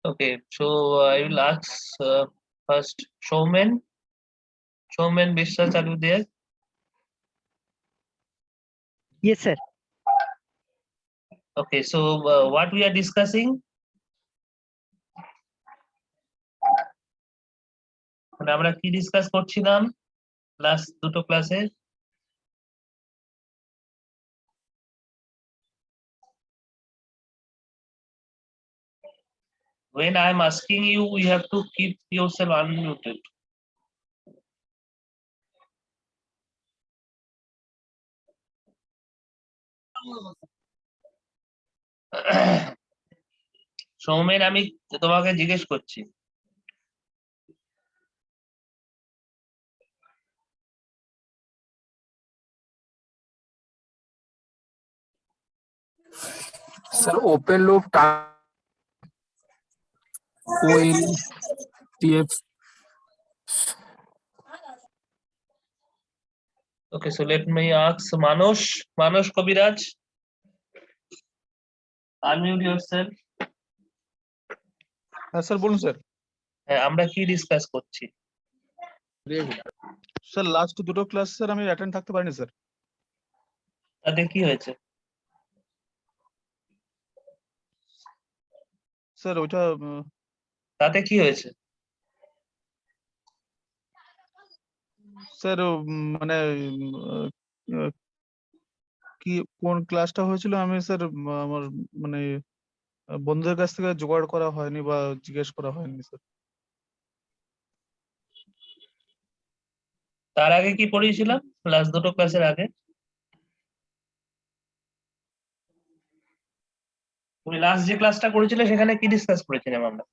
Okay, so I will ask first Showman. Showman বিশ্বাস, are you there? Yes, sir. Okay, so what we are discussing? মানে আমরা কি discuss করছিলাম last দুটো ক্লাসে? When I am asking you, you have to keep yourself unmuted. Soumen, আমি তোমাকে জিজ্ঞেস করছি। Sir, open loop OLTF. Okay, so let me ask Manush Kobiraj. Unmute yourself. হ্যাঁ স্যার বলুন স্যার। হ্যাঁ, আমরা কি ডিসকাস করছি? স্যার লাস্ট দুটো ক্লাস স্যার আমি অ্যাটেন্ড থাকতে পারিনি স্যার। তাতে কি হয়েছে? স্যার ওইটা তাতে কি হয়েছে? স্যার মানে কি কোন ক্লাসটা হয়েছিল আমি স্যার আমার মানে বন্ধুদের কাছ থেকে জোগাড় করা হয়নি বা জিজ্ঞেস করা হয়নি স্যার। তার আগে কি পড়িয়েছিলাম লাস্ট দুটো ক্লাসের আগে? তুমি লাস্ট যে ক্লাসটা করেছিলে সেখানে কি ডিসকাস করেছিলাম আমরা?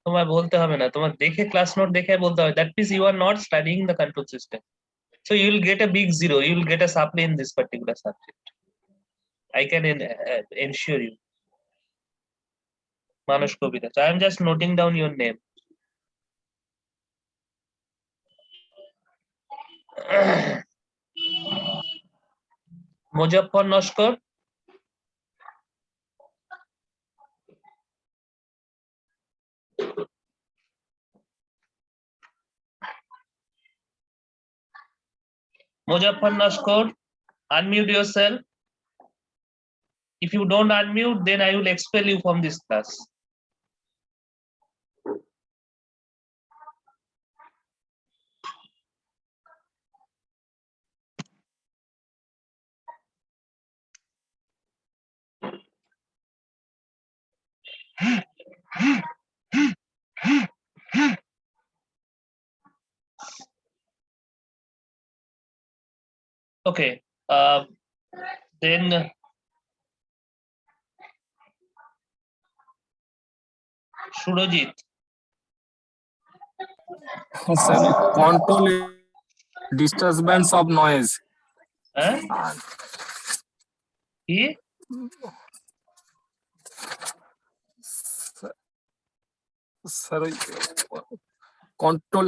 তোমার বলতে হবে না, তোমার দেখে ক্লাস নোট দেখে বলতে হবে। That means you are not studying the control system, so you will get a big zero, you will get a supply in this particular subject. I can ensure you. Manush Kobiraj, I am just noting down your name. Muzaffar Nashkar. Muzaffar Nashkar, unmute yourself. If you don't unmute, then I will expel you from this class. Okay, then Surojit. Sir, control disturbance of noise. হ্যাঁ কি? Sir, control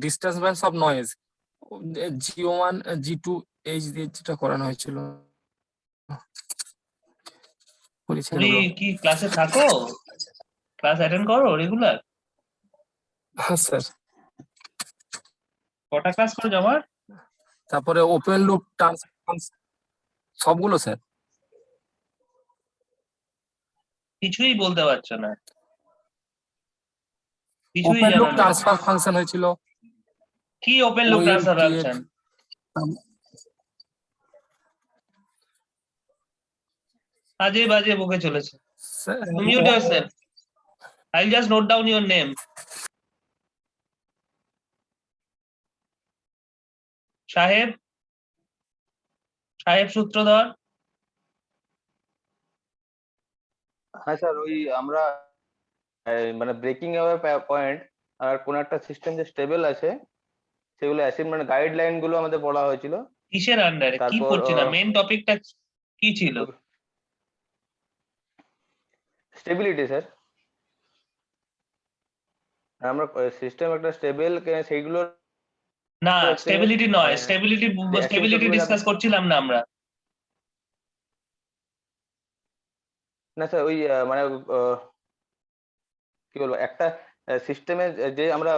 disturbance of noise. G1 G2 H দিয়ে যেটা করানো হয়েছিল। তুমি কি ক্লাসে থাকো? ক্লাস অ্যাটেন্ড করো রেগুলার? হ্যাঁ স্যার। কটা ক্লাস করো আমার? তারপরে ওপেন লুপ ট্রান্সফার সবগুলো স্যার। কিছুই বলতে পারছো না, কিছুই ওপেন জানো লুপ না। ট্রান্সফার ফাংশন হয়েছিল। কি ওপেন লুপ ট্রান্সফার ফাংশন? আজে বাজে বকে চলেছে। Mute yourself. I'll just note down your name. সাহেব সূত্রধর। হ্যাঁ স্যার, ওই আমরা মানে ব্রেকিং আওয়ার পয়েন্ট আর কোন একটা সিস্টেম যে স্টেবল আছে সেগুলো অ্যাসাইনমেন্ট গাইডলাইন গুলো আমাদের বলা হয়েছিল। কিসের আন্ডারে কি তারপর পড়ছিলাম? মেইন টপিকটা কি ছিল? Stability sir. আমরা সিস্টেম একটা স্টেবল সেইগুলো না হচ্ছে, স্টেবিলিটি নয়, মানে স্টেবিলিটি যে action স্টেবিলিটি topic ডিসকাস করছিলাম না আমরা। না স্যার ওই মানে কি বলবো একটা সিস্টেমে যে আমরা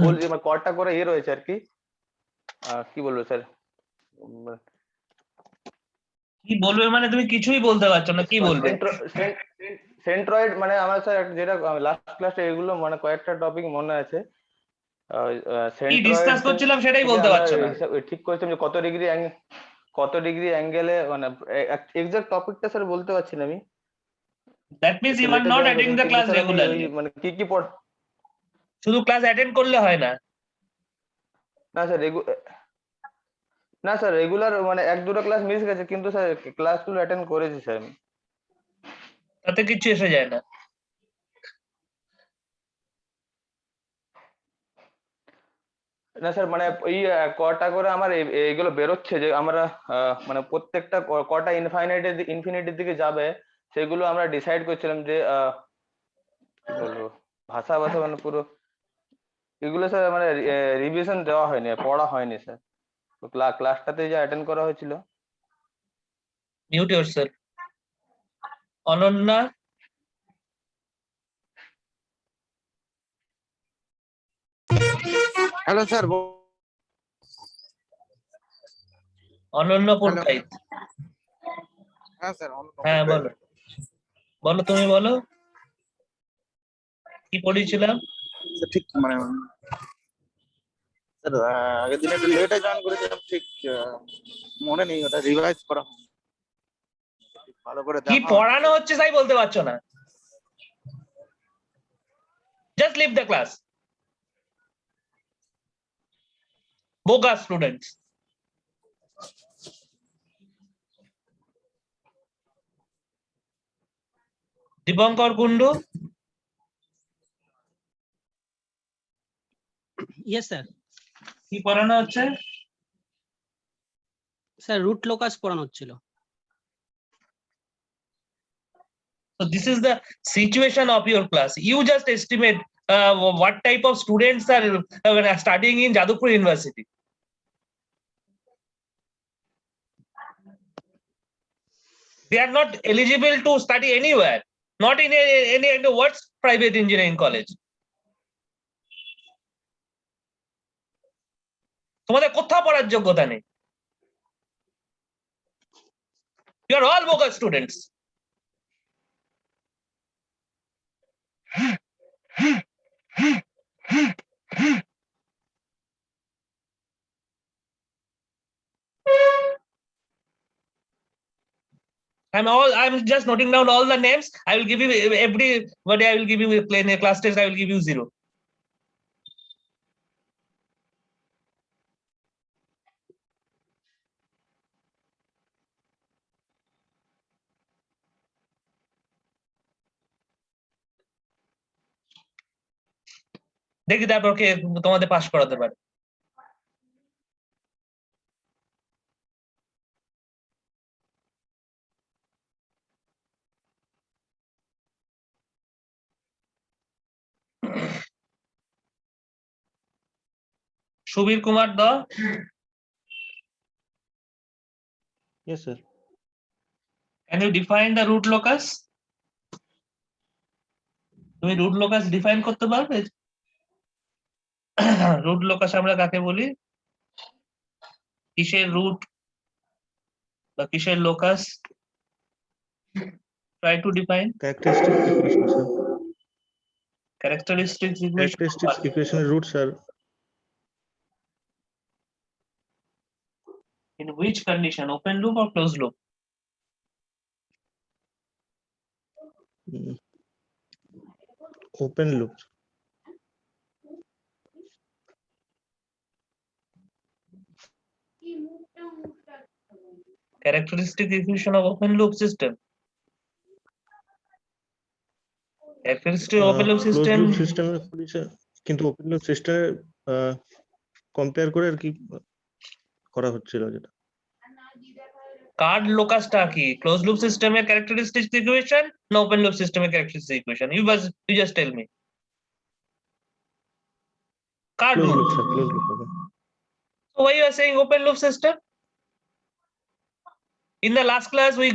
পোল যে মানে কটা করে ইয়ে রয়েছে আর কি, কি বলবো স্যার, কি বলবে মানে তুমি কিছুই বলতে পারছো না, কি বলবে? সেন্ট্রয়েড মানে আমার স্যার যেটা লাস্ট ক্লাসে এগুলো মানে কয়েকটা টপিক মনে আছে, কি ডিসকাস সেন্ট্রয়েড করছিলাম সেটাই বলতে আমরা পারছো না। ঠিক করেছিলাম যে কত ডিগ্রি অ্যাঙ্গেলে, মানে এক্সাক্ট টপিকটা স্যার বলতে পারছি না আমি। দ্যাট মিন্স একটু ইউ আর লেটে নট জয়েন অ্যাটেন্ডিং করেছিলাম দ্য কিন্তু ক্লাস স্যার আমি ওই রেগুলারলি। মানে কি পড় শুধু ক্লাস অ্যাটেন্ড করলে হয় না। না স্যার না স্যার রেগুলার মানে এক দুটো ক্লাস মিস গেছে, কিন্তু স্যার ক্লাসগুলো অ্যাটেন্ড করেছি স্যার আমি। তাতে কিচ্ছু এসে যায় না। না স্যার মানে ওই কটা করে আমার এইগুলো বেরোচ্ছে যে আমরা মানে প্রত্যেকটা কটা ইনফিনিটির দিকে যাবে, সেগুলো আমরা ডিসাইড করছিলাম যে কি বলবো ভাষা মানে পুরো এগুলো স্যার মানে রিভিশন দেওয়া হয়নি, পড়া হয়নি স্যার, ক্লাসটাতে যা অ্যাটেন্ড করা হয়েছিল। Mute yourself. Ananya, hello sir. অনন্য পুরকাইত। হ্যাঁ স্যার। হ্যাঁ বলো, বলো তুমি বলো কি পড়িয়েছিলাম। ঠিক মানে স্যার আগের দিন একটু লেটে জয়েন করেছিলাম, ঠিক মনে নেই, ওটা রিভাইজ করা হয়নি। ভালো করে কি দেখা পড়ানো হচ্ছে তাই বলতে পারছো না। Just leave the class. বোগা students. Dipankar Kundu. Yes sir. কি পড়ানো হচ্ছে? স্যার রুট লোকাস পড়ানো হচ্ছিল। So this is the situation of your class. You just estimate what type of students are studying in Jadavpur University. They are not eligible to study anywhere, not in any worst private engineering college. তোমাদের কোথাও পড়ার যোগ্যতা নেই। You are all bogus students. I'm just noting down all the names. I will give you everybody. I will give you a plain class test. I will give you 0. দেখি তারপর কে তোমাদের pass করাতে পারে। সুবীর কুমার দ। Yes, sir. Can you define the root locus? তুমি root locus define করতে পারবে? Root locus আমরা কাকে বলি? কিসের রুট বা কিসের locus? Try to define. Characteristic equation, sir. Characteristics equation. Characteristics equation roots are In which condition? Open loop or closed loop? open loop. Characteristic equation of open loop system. Characteristic open loop Closed system. loop system কিন্তু open loop system compare করে আর কি করা হচ্ছিল যেটা। কার্ড লোকাসটা কি? ক্লোজ লুপ সিস্টেমের ক্যারেক্টারিস্টিক্স ইকুয়েশন না ওপেন লুপ সিস্টেমের characteristics equation? You just tell me. কার্ড Closed root. loop, sir. Closed loop হবে। Why you are saying open loop system? In the last class, we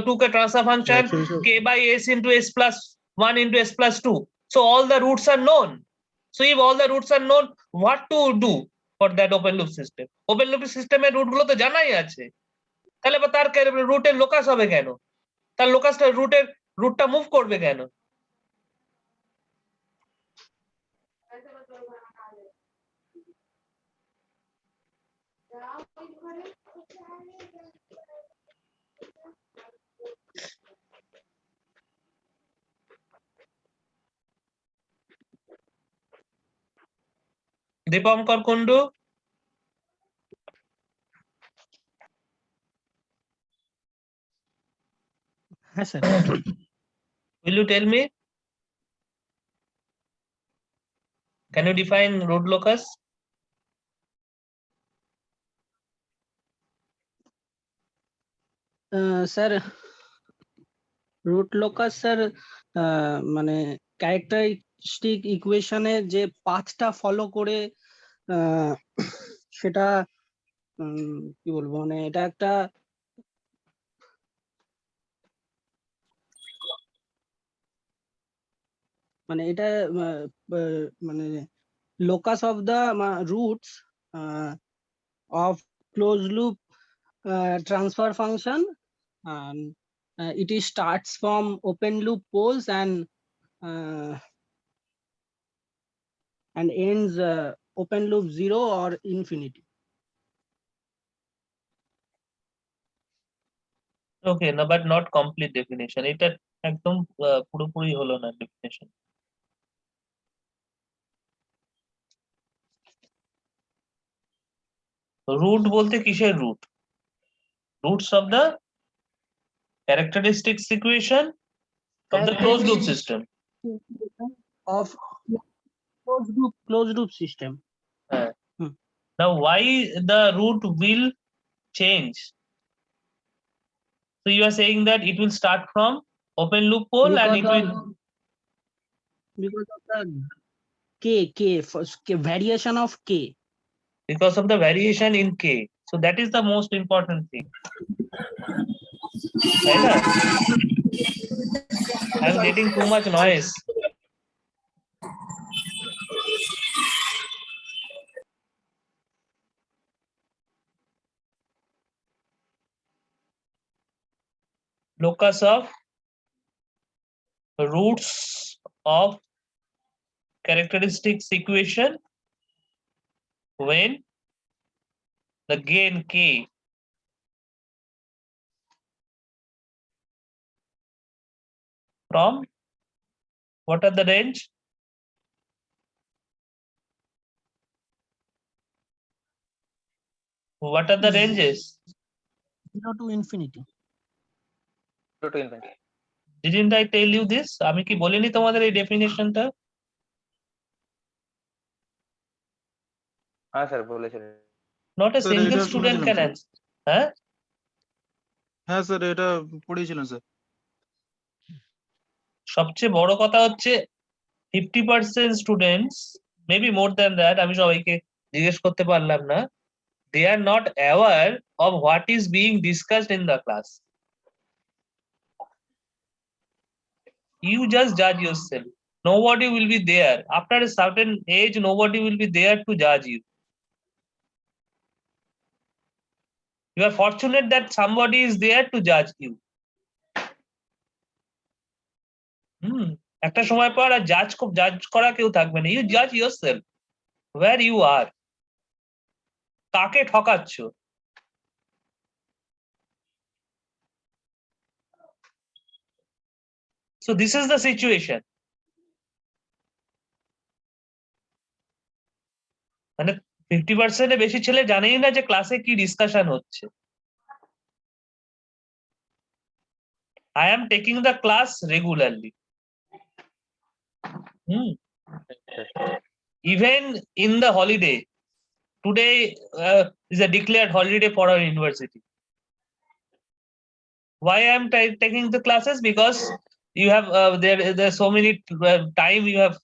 took a transfer function Actually, sir, k by s into s plus 1 into s plus 2. So all the roots are known. So if all the roots are known, what to do for that open loop system? Open loop system এর root গুলো তো জানাই আছে। তাহলে বা তার রুটের locus হবে কেন? তার লোকাসটা রুটটা মুভ করবে কেন? দীপঙ্কর কুন্ডু, হ্যাঁ sir. will you tell me? Can you define root locus? Sir root locus sir মানে ক্যারেক্টারিস্টিক ইকুয়েশনে যে পাথটা ফলো করে সেটা কি বলবো, মানে এটা একটা মানে এটা মানে locus of the roots of closed loop transfer function, it is starts from open loop poles and ends open loop 0 or infinity. Okay, no, but not complete definition. এটা একদম পুরোপুরি হলো না definition. Root বলতে কিসের root? Roots of the characteristics equation of the closed loop system. Of closed loop system. Now, why the root will change? So you are saying that it will start from open loop pole and it will Because of the variation of k. because of the variation in k. So that is the most important thing. Right? I'm getting too much noise. Locus of roots of characteristics equation when the gain k from what are the range? What are the ranges? 0 to infinity. To infinity. Didn't I tell you this? আমি কি বলিনি তোমাদের এই ডেফিনেশনটা? হ্যাঁ sir বলেছিলেন। Not a Sir, single এটা student শুনেছিলাম, can sir. answer. হ্যাঁ? হ্যাঁ স্যার, এটা পড়িয়েছিলেন স্যার। সবচেয়ে বড় কথা হচ্ছে 50% students, maybe more than that, আমি সবাইকে জিজ্ঞেস করতে পারলাম না, they are not aware of what is being discussed in the class. You just judge yourself. Nobody will be there. After a certain age, nobody will be there to judge you. You are fortunate that somebody is there to judge you. একটা সময় পর আর জাজ করা কেউ থাকবে না। You judge yourself where you are. কাকে ঠকাচ্ছ? So this is the situation. মানে 50% বেশি ছেলে জানেই না যে ক্লাসে কি ডিসকাশন হচ্ছে। I am taking the class regularly. Even in the holiday, today is a declared holiday for our university. Why I am taking the classes? Because you have there's so many time you have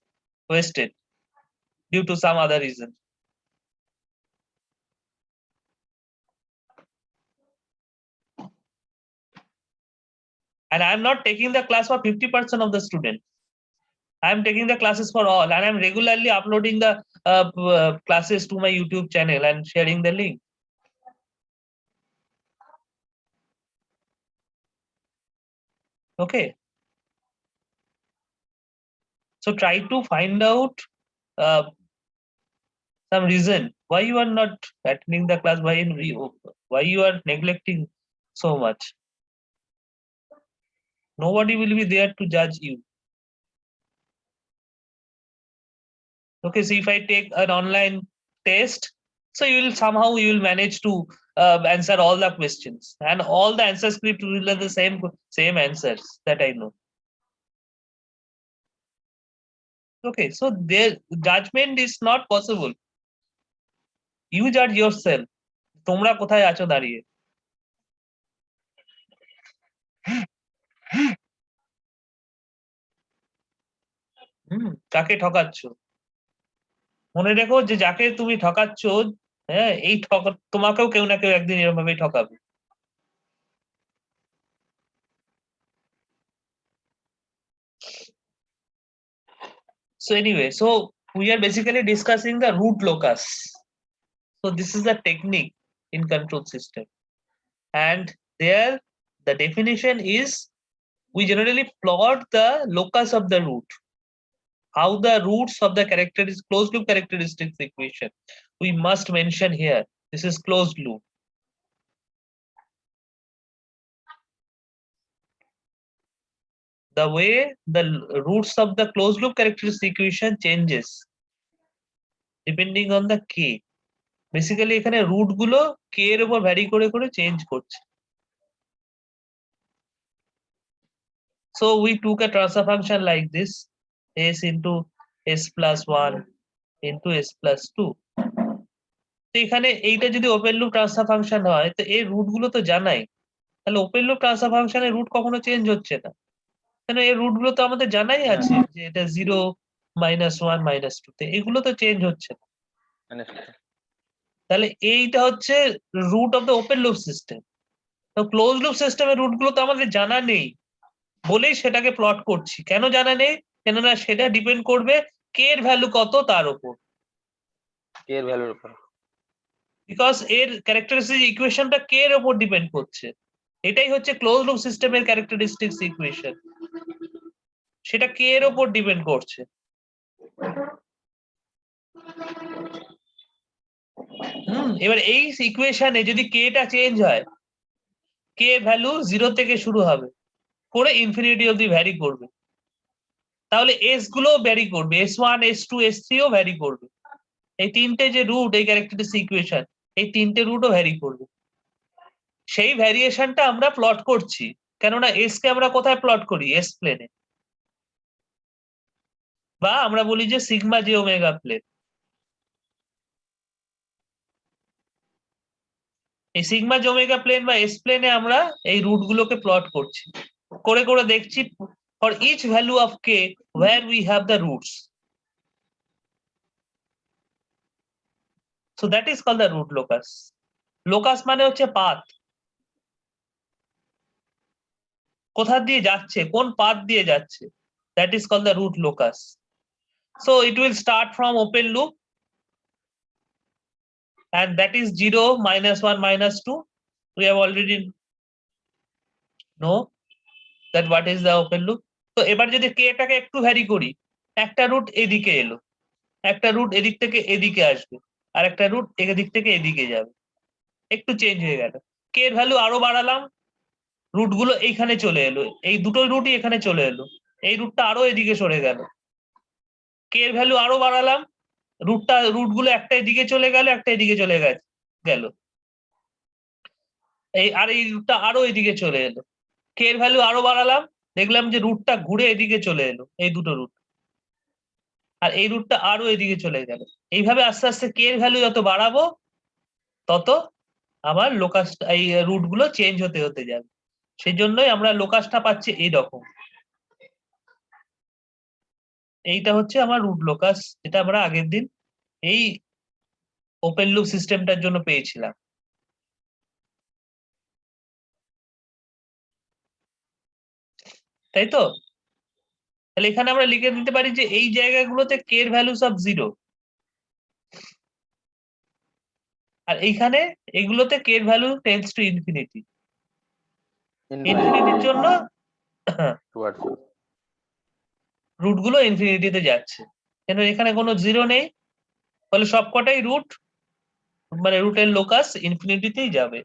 wasted due to some other reason. And I'm not taking the class for 50% of the students. I'm taking the classes for all, and I'm regularly uploading the classes to my YouTube channel and sharing the link. Okay. So try to find out some reason why you are not attending the class, why you are neglecting so much. Nobody will be there to judge you. Okay, so if I take an online test, so you will manage to answer all the questions, and all the answer script will have the same answers that I know. Okay, so their judgment is not possible. You judge yourself. তোমরা কোথায় আছো দাঁড়িয়ে? কাকে ঠকাচ্ছ? মনে রেখো যে যাকে তুমি ঠকাচ্ছ, হ্যাঁ, এই তোমাকেও কেউ না কেউ একদিন এরকম ভাবেই ঠকাবে। So anyway, so we are basically discussing the root locus. So this is the technique in control system, and there the definition is we generally plot the locus of the root, how the roots of the closed loop characteristics equation. We must mention here, this is closed loop. The way the roots of the closed loop characteristic equation changes depending on the k. Basically এখানে root গুলো k এর উপর vary করে করে change করছে। So we took a transfer function like this, s into s plus 1 into s plus 2. তো এখানে এইটা যদি ওপেন লুপ ট্রান্সফার ফাংশন হয়, তো এই রুট গুলো তো জানাই, তাহলে ওপেন লুপ ট্রান্সফার ফাংশনের রুট কখনো চেঞ্জ হচ্ছে না, কেন এই রুট গুলো তো আমাদের জানাই আছে যে এটা 0 -1 -2, তো এগুলো তো চেঞ্জ হচ্ছে না। তাহলে এইটা হচ্ছে root of the open loop system. তো ক্লোজ লুপ সিস্টেমের রুট গুলো তো আমাদের জানা নেই বলেই সেটাকে প্লট করছি। কেন জানা নেই? কেননা সেটা ডিপেন্ড করবে কে এর ভ্যালু কত তার উপর, কে এর ভ্যালুর উপর, বিকজ এর ক্যারেক্টারিস্টিক ইকুয়েশনটা কে এর উপর ডিপেন্ড করছে। এটাই হচ্ছে ক্লোজ লুপ সিস্টেমের ক্যারেক্টারিস্টিক্স ইকুয়েশন, সেটা কে এর উপর ডিপেন্ড করছে। এবার এই ইকুয়েশনে যদি কে টা চেঞ্জ হয়, কে ভ্যালু 0 থেকে শুরু হবে করে ইনফিনিটি অবধি ভ্যারি করবে, তাহলে এস গুলো ভ্যারি করবে, s1 s2 s3 ও ভ্যারি করবে। এই তিনটে যে রুট এই ক্যারেক্টারিস্টিক ইকুয়েশন, এই তিনটে রুটও ভ্যারি করবে। সেই ভ্যারিয়েশনটা আমরা প্লট করছি, কেননা এস কে আমরা কোথায় প্লট করি? এস প্লেনে, বা আমরা বলি যে সিগমা জে ওমেগা প্লেন। এই সিগমা জে ওমেগা প্লেন বা এস প্লেনে আমরা এই রুট গুলোকে প্লট করছি, করে করে দেখছি for each value of k where we have the roots. So that is called the root locus. Locus মানে হচ্ছে পাথ, কোথা দিয়ে যাচ্ছে, কোন পাথ দিয়ে যাচ্ছে, that is called the root locus. So it will start from open loop, and that is 0 -1 -2. We have already know that what is the open loop. তো এবার যদি কে টাকে একটু ভ্যারি করি, একটা রুট এদিকে এলো, একটা রুট এদিক থেকে এদিকে আসবে, আর একটা রুট এদিক থেকে এদিকে যাবে, একটু চেঞ্জ হয়ে গেল। কে এর ভ্যালু আরো বাড়ালাম, রুট গুলো এইখানে চলে এলো, এই দুটো রুটই এখানে চলে এলো, এই রুটটা আরো এদিকে সরে গেল। কে এর ভ্যালু আরো বাড়ালাম, রুট গুলো একটা এদিকে চলে গেল, একটা এদিকে চলে গেল, এই রুটটা আরো এদিকে চলে এলো। কে এর ভ্যালু আরো বাড়ালাম, দেখলাম যে রুটটা ঘুরে এদিকে চলে এলো, এই দুটো রুট, আর এই রুটটা আরো এদিকে চলে গেল। এইভাবে আস্তে আস্তে কে এর ভ্যালু যত বাড়াবো তত আমার লোকাস এই রুট গুলো চেঞ্জ হতে হতে যাবে। সেই জন্যই আমরা লোকাসটা পাচ্ছি এইরকম। এইটা হচ্ছে আমার রুট লোকাস, যেটা আমরা আগের দিন এই ওপেন লুপ সিস্টেমটার জন্য পেয়েছিলাম। তাই তো? তাহলে এখানে আমরা লিখে দিতে পারি যে এই জায়গাগুলোতে কে এর ভ্যালু সব 0, আর এইখানে এগুলোতে কে এর ভ্যালু টেন্ডস টু ইনফিনিটি। ইনফিনিটির জন্য টুয়ার্ডস রুট গুলো ইনফিনিটিতে যাচ্ছে, কেন এখানে কোনো 0 নেই, ফলে সবকটাই রুট মানে রুটের লোকাস ইনফিনিটিতেই যাবে।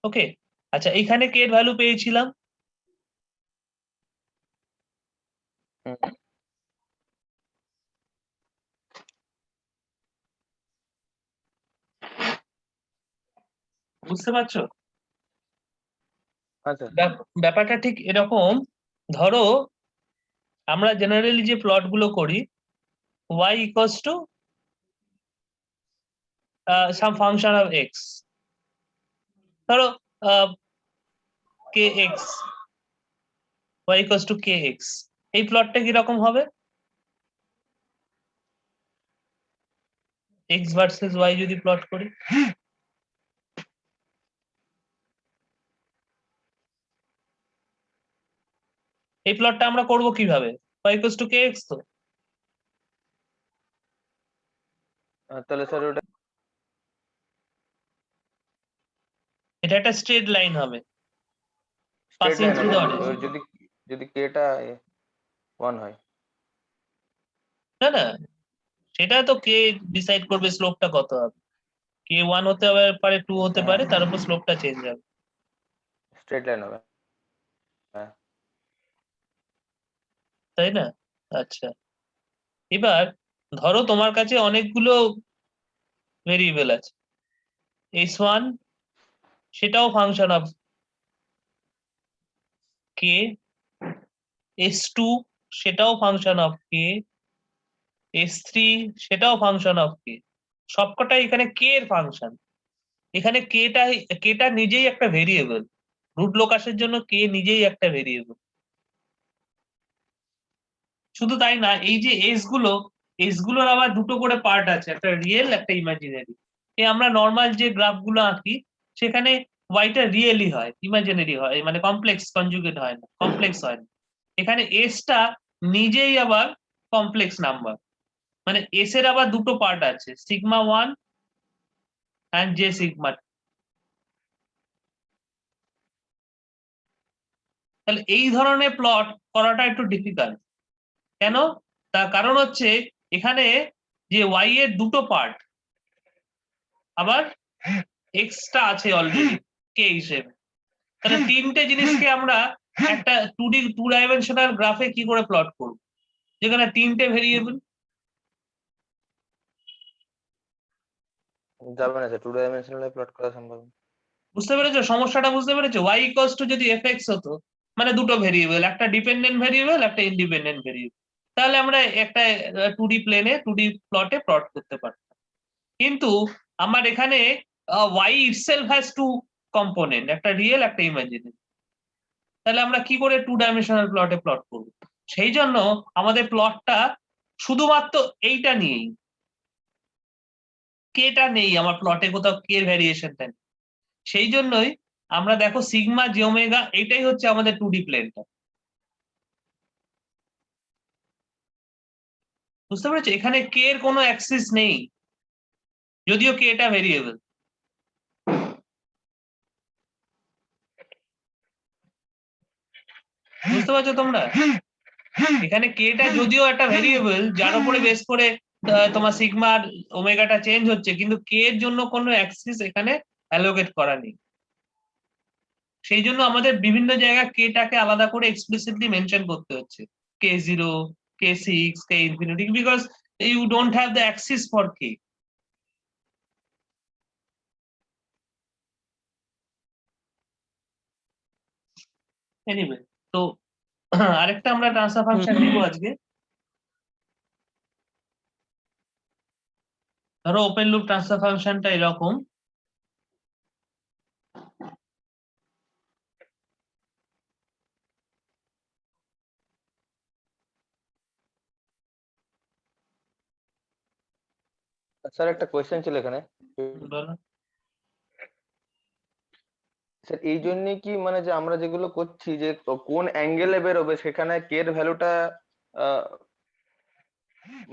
ওকে, আচ্ছা এখানে কে এর ভ্যালু পেয়েছিলাম, বুঝতে পারছো? আচ্ছা ব্যাপারটা ঠিক এরকম, ধরো আমরা জেনারেলি যে প্লট গুলো করি y equals to some function of x, ধরো kx, y equals to kx, এই প্লটটা কিরকম হবে? x ভার্সেস y যদি প্লট করি, এই প্লটটা আমরা করব কিভাবে? y equals to kx, তো তাহলে স্যার ওটা এটা একটা স্ট্রেট লাইন হবে স্ট্রেট passing লাইন through হবে, the origin। এবার যদি যদি কেটা 1 হয়, না না, সেটা তো কে ডিসাইড করবে স্লোপটা কত হবে, কে 1 হতে পারে, 2 হতে হ্যাঁ পারে, তার উপর স্লোপটা চেঞ্জ হবে, স্ট্রেট লাইন হবে। হ্যাঁ তাই না? আচ্ছা, এবার ধরো তোমার কাছে অনেকগুলো ভেরিয়েবল আছে, s1 সেটাও ফাংশন অফ কে, s2 সেটাও ফাংশন অফ কে, s3 সেটাও ফাংশন অফ কে, সবকটাই এখানে কে এর ফাংশন। এখানে কেটা নিজেই একটা ভেরিয়েবল, রুট লোকাসের জন্য কে নিজেই একটা ভেরিয়েবল। শুধু তাই না, এই যে এস গুলোর আবার দুটো করে পার্ট আছে, একটা রিয়েল একটা ইমাজিনারি। আমরা নর্মাল যে গ্রাফ গুলো আঁকি সেখানে ওয়াইটা রিয়েলি হয়, ইমাজিনারি হয়, মানে কমপ্লেক্স কনজুগেট হয় না, কমপ্লেক্স হয় না। এখানে এসটা নিজেই আবার কমপ্লেক্স নাম্বার, মানে এস এর আবার দুটো পার্ট আছে, সিগমা 1 অ্যান্ড জে সিগমা। তাহলে এই ধরনের প্লট করাটা একটু ডিফিকাল্ট। কেন? তার কারণ হচ্ছে এখানে যে ওয়াই এর দুটো পার্ট, আবার এক্সটা আছে অলরেডি কে হিসেবে, তাহলে তিনটে জিনিসকে আমরা একটা 2 ডাইমেনশনাল গ্রাফে কি করে প্লট করব, যেখানে তিনটে ভেরিয়েবল? যাবে না স্যার, 2 ডাইমেনশনালে প্লট করা সম্ভব না। বুঝতে পেরেছো সমস্যাটা? বুঝতে পেরেছো? y ইকুয়ালস টু যদি fx হতো, মানে দুটো ভেরিয়েবল, একটা ডিপেন্ডেন্ট ভেরিয়েবল একটা ইন্ডিপেন্ডেন্ট ভেরিয়েবল, তাহলে আমরা একটা 2D প্লেনে 2D প্লটে প্লট করতে পারতাম। কিন্তু আমার এখানে y itself has two component, একটা রিয়েল একটা ইমাজিনারি, তাহলে আমরা কি করে 2 ডাইমেনশনাল প্লটে প্লট করব? সেই জন্য আমাদের প্লটটা শুধুমাত্র এইটা নিয়েই, কেটা নেই আমার প্লটে, কোথাও কে ভ্যারিয়েশনটা নেই। সেই জন্যই আমরা দেখো সিগমা জে ওমেগা এটাই হচ্ছে আমাদের 2D প্লেনটা। বুঝতে পেরেছো? এখানে কে এর কোনো অ্যাক্সিস নেই, যদিও কে এটা ভেরিয়েবল। বুঝতে পারছো তোমরা? এখানে কেটা যদিও একটা ভেরিয়েবল যার উপরে বেস করে তোমার সিগমা আর ওমেগাটা চেঞ্জ হচ্ছে, কিন্তু কে এর জন্য কোনো অ্যাক্সিস এখানে অ্যালোকেট করা নেই। সেই জন্য আমাদের বিভিন্ন জায়গায় কেটাকে আলাদা করে এক্সপ্লিসিটলি মেনশন করতে হচ্ছে, k0, k6, k infinity, because you don't have the axis for k. Anyway, তো আরেকটা আমরা ট্রান্সফার ফাংশন নিব আজকে। ধরো ওপেন লুপ ট্রান্সফার ফাংশনটা এরকম, স্যার একটা কোয়েশ্চেন ছিল এখানে, বলো। স্যার এই জন্য কি মানে যে আমরা যেগুলো করছি যে কোন অ্যাঙ্গেলে বেরোবে সেখানে কে এর ভ্যালুটা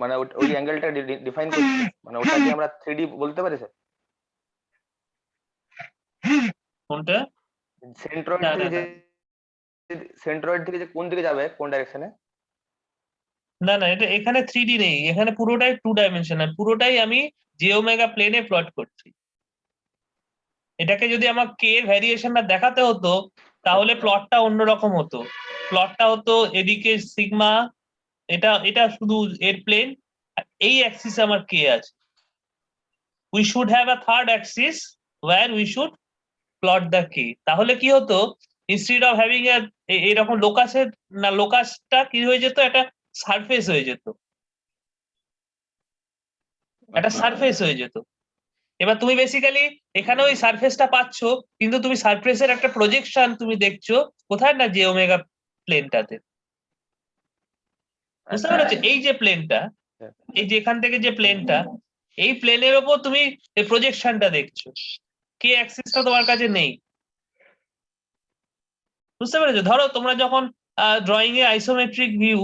মানে ওই অ্যাঙ্গেলটা ডিফাইন করছে, মানে ওটা কি আমরা 3D বলতে পারি স্যার? কোনটা? সেন্ট্রয়েড না, থেকে না, যে না, সেন্ট্রয়েড থেকে যে কোন দিকে যাবে, কোন ডাইরেকশনে? না, না, এটা এখানে 3D নেই, এখানে পুরোটাই 2 ডাইমেনশনাল, পুরোটাই আমি জে ওমেগা প্লেনে প্লট করছি। এটাকে যদি আমার কে ভ্যারিয়েশনটা দেখাতে হতো তাহলে প্লটটা অন্যরকম হতো। প্লটটা হতো এদিকে সিগমা, এটা শুধু এর প্লেন, এই অ্যাক্সিস আমার কে আছে। We should have a third axis where we should plot the K. তাহলে কি হতো, ইনস্টেড অফ হ্যাভিং এরকম লোকাসের, না লোকাসটা কি হয়ে যেত, একটা সারফেস হয়ে যেত, একটা সারফেস হয়ে যেত। এবার তুমি বেসিক্যালি এখানে ওই সারফেসটা পাচ্ছ, কিন্তু তুমি সারফেসের একটা প্রজেকশন তুমি দেখছো কোথায়, না যে ওমেগা প্লেনটাতে। বুঝতে পেরেছো? এই যে প্লেনটা, এই যে এখান থেকে যে প্লেনটা, এই প্লেনের ওপর তুমি এই প্রজেকশনটা দেখছো, কে অ্যাক্সিসটা তোমার কাছে নেই। বুঝতে পেরেছো? ধরো তোমরা যখন ড্রয়িং এ আইসোমেট্রিক ভিউ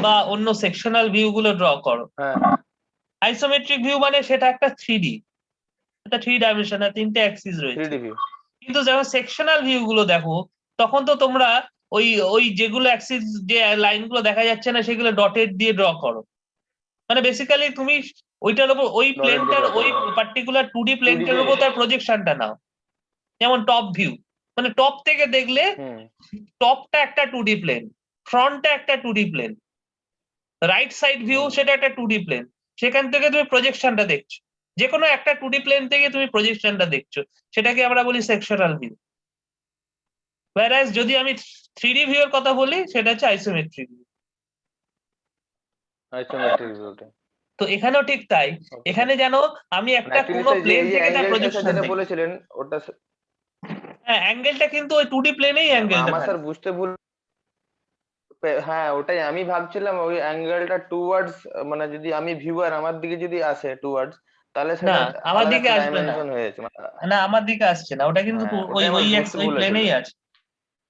বা অন্য সেকশনাল ভিউ গুলো ড্র করো, হ্যাঁ আইসোমেট্রিক ভিউ মানে সেটা একটা 3D, একটা 3 ডাইমেনশনাল, 3টে অ্যাক্সিস রয়েছে। 3D view. কিন্তু যখন সেকশনাল ভিউ গুলো দেখো, তখন তো তোমরা ওই ওই যেগুলো অ্যাক্সিস, যে লাইন গুলো দেখা যাচ্ছে না, সেগুলো ডটেড দিয়ে ড্র করো। মানে বেসিক্যালি তুমি ওইটার উপর, ওই Dotted দিয়ে প্লেনটার, draw ওই করো, হ্যাঁ। পার্টিকুলার 2D 2D প্লেনটার দিয়ে উপর তার প্রজেকশনটা নাও। যেমন টপ ভিউ, মানে টপ থেকে দেখলে হুম টপটা একটা 2D প্লেন, ফ্রন্টটা একটা 2D plane, right side view hmm. সেটা একটা 2D প্লেন, সেখান থেকে তুমি প্রজেকশনটা দেখছো। যে কোনো একটা 2D প্লেন থেকে তুমি প্রজেকশনটা দেখছো, সেটাকে আমরা বলি সেকশনাল ভিউ। whereas যদি আমি 3D ভিউ এর কথা বলি, সেটা হচ্ছে আইসোমেট্রিক ভিউ। আইসোমেট্রিক ভিউটা। তো এখানেও ঠিক তাই, ওকে এখানে জানো আমি একটা অ্যাকচুয়ালি কোনো স্যার যে প্লেন এই যে থেকে তার অ্যাঙ্গেলটা স্যার প্রজেকশন যেটা দেখছি। বলেছিলেন ওটা হ্যাঁ, অ্যাঙ্গেলটা কিন্তু ওই 2D প্লেনেই অ্যাঙ্গেলটা আমার স্যার থাকে। বুঝতে ভুল, হ্যাঁ ওটাই আমি ভাবছিলাম ওই অ্যাঙ্গেলটা টুয়ার্ডস, মানে যদি আমি ভিউয়ার আমার দিকে যদি আসে টুয়ার্ডস, তাহলে না, সেটা আমার আলাদা দিকে একটা আসবে না, ডাইমেনশন হয়ে যাচ্ছে। না আমার দিকে আসছে না, ওটা কিন্তু হ্যাঁ ওই ওটাই আমার ওই বুঝতে ওই ভুল হয়েছিল। প্লেনেই আছে,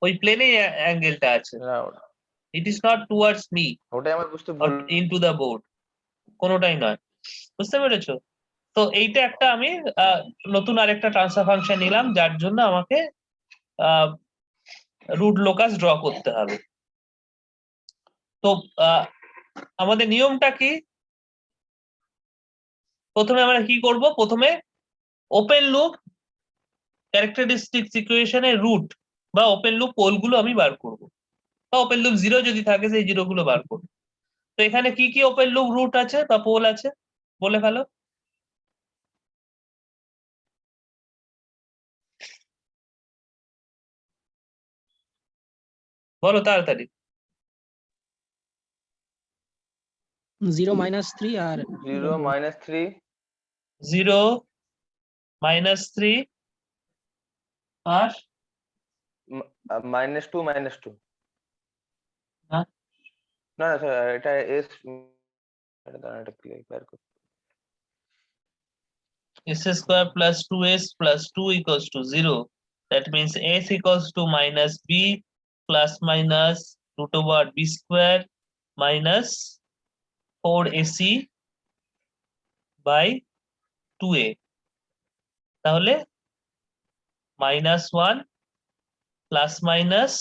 ওই প্লেনেই অ্যাঙ্গেলটা আছে। না, it is not towards me ওটাই আমার বুঝতে অর ভুল। ইনটু দ্য বোর্ড, কোনোটাই নয়। বুঝতে পেরেছো? তো এইটা একটা আমি নতুন আরেকটা ট্রান্সফার ফাংশন নিলাম, যার জন্য আমাকে রুট লোকাস ড্র করতে হবে। তো আমাদের নিয়মটা কি? প্রথমে আমরা কি করব, প্রথমে ওপেন লুপ ক্যারেক্টারিস্টিক্স ইকুয়েশনের রুট বা ওপেন লুপ পোল গুলো আমি বার করব, বা ওপেন লুপ জিরো যদি থাকে সেই জিরো গুলো বার করব। তো এখানে কি কি ওপেন লুপ রুট আছে বা পোল আছে বলে ফেলো। বলো তাড়াতাড়ি। 0 - 3 আর 0 - 3 0 -3 আর -2 -2। হ্যাঁ, না না স্যার এটা এস, এটা দাঁড়ান এটা ক্লিয়ার করতে। s square plus 2s plus 2 equals to 0. That means s equals to minus b plus minus root over b square minus 4ac by 2a. তাহলে -1 plus minus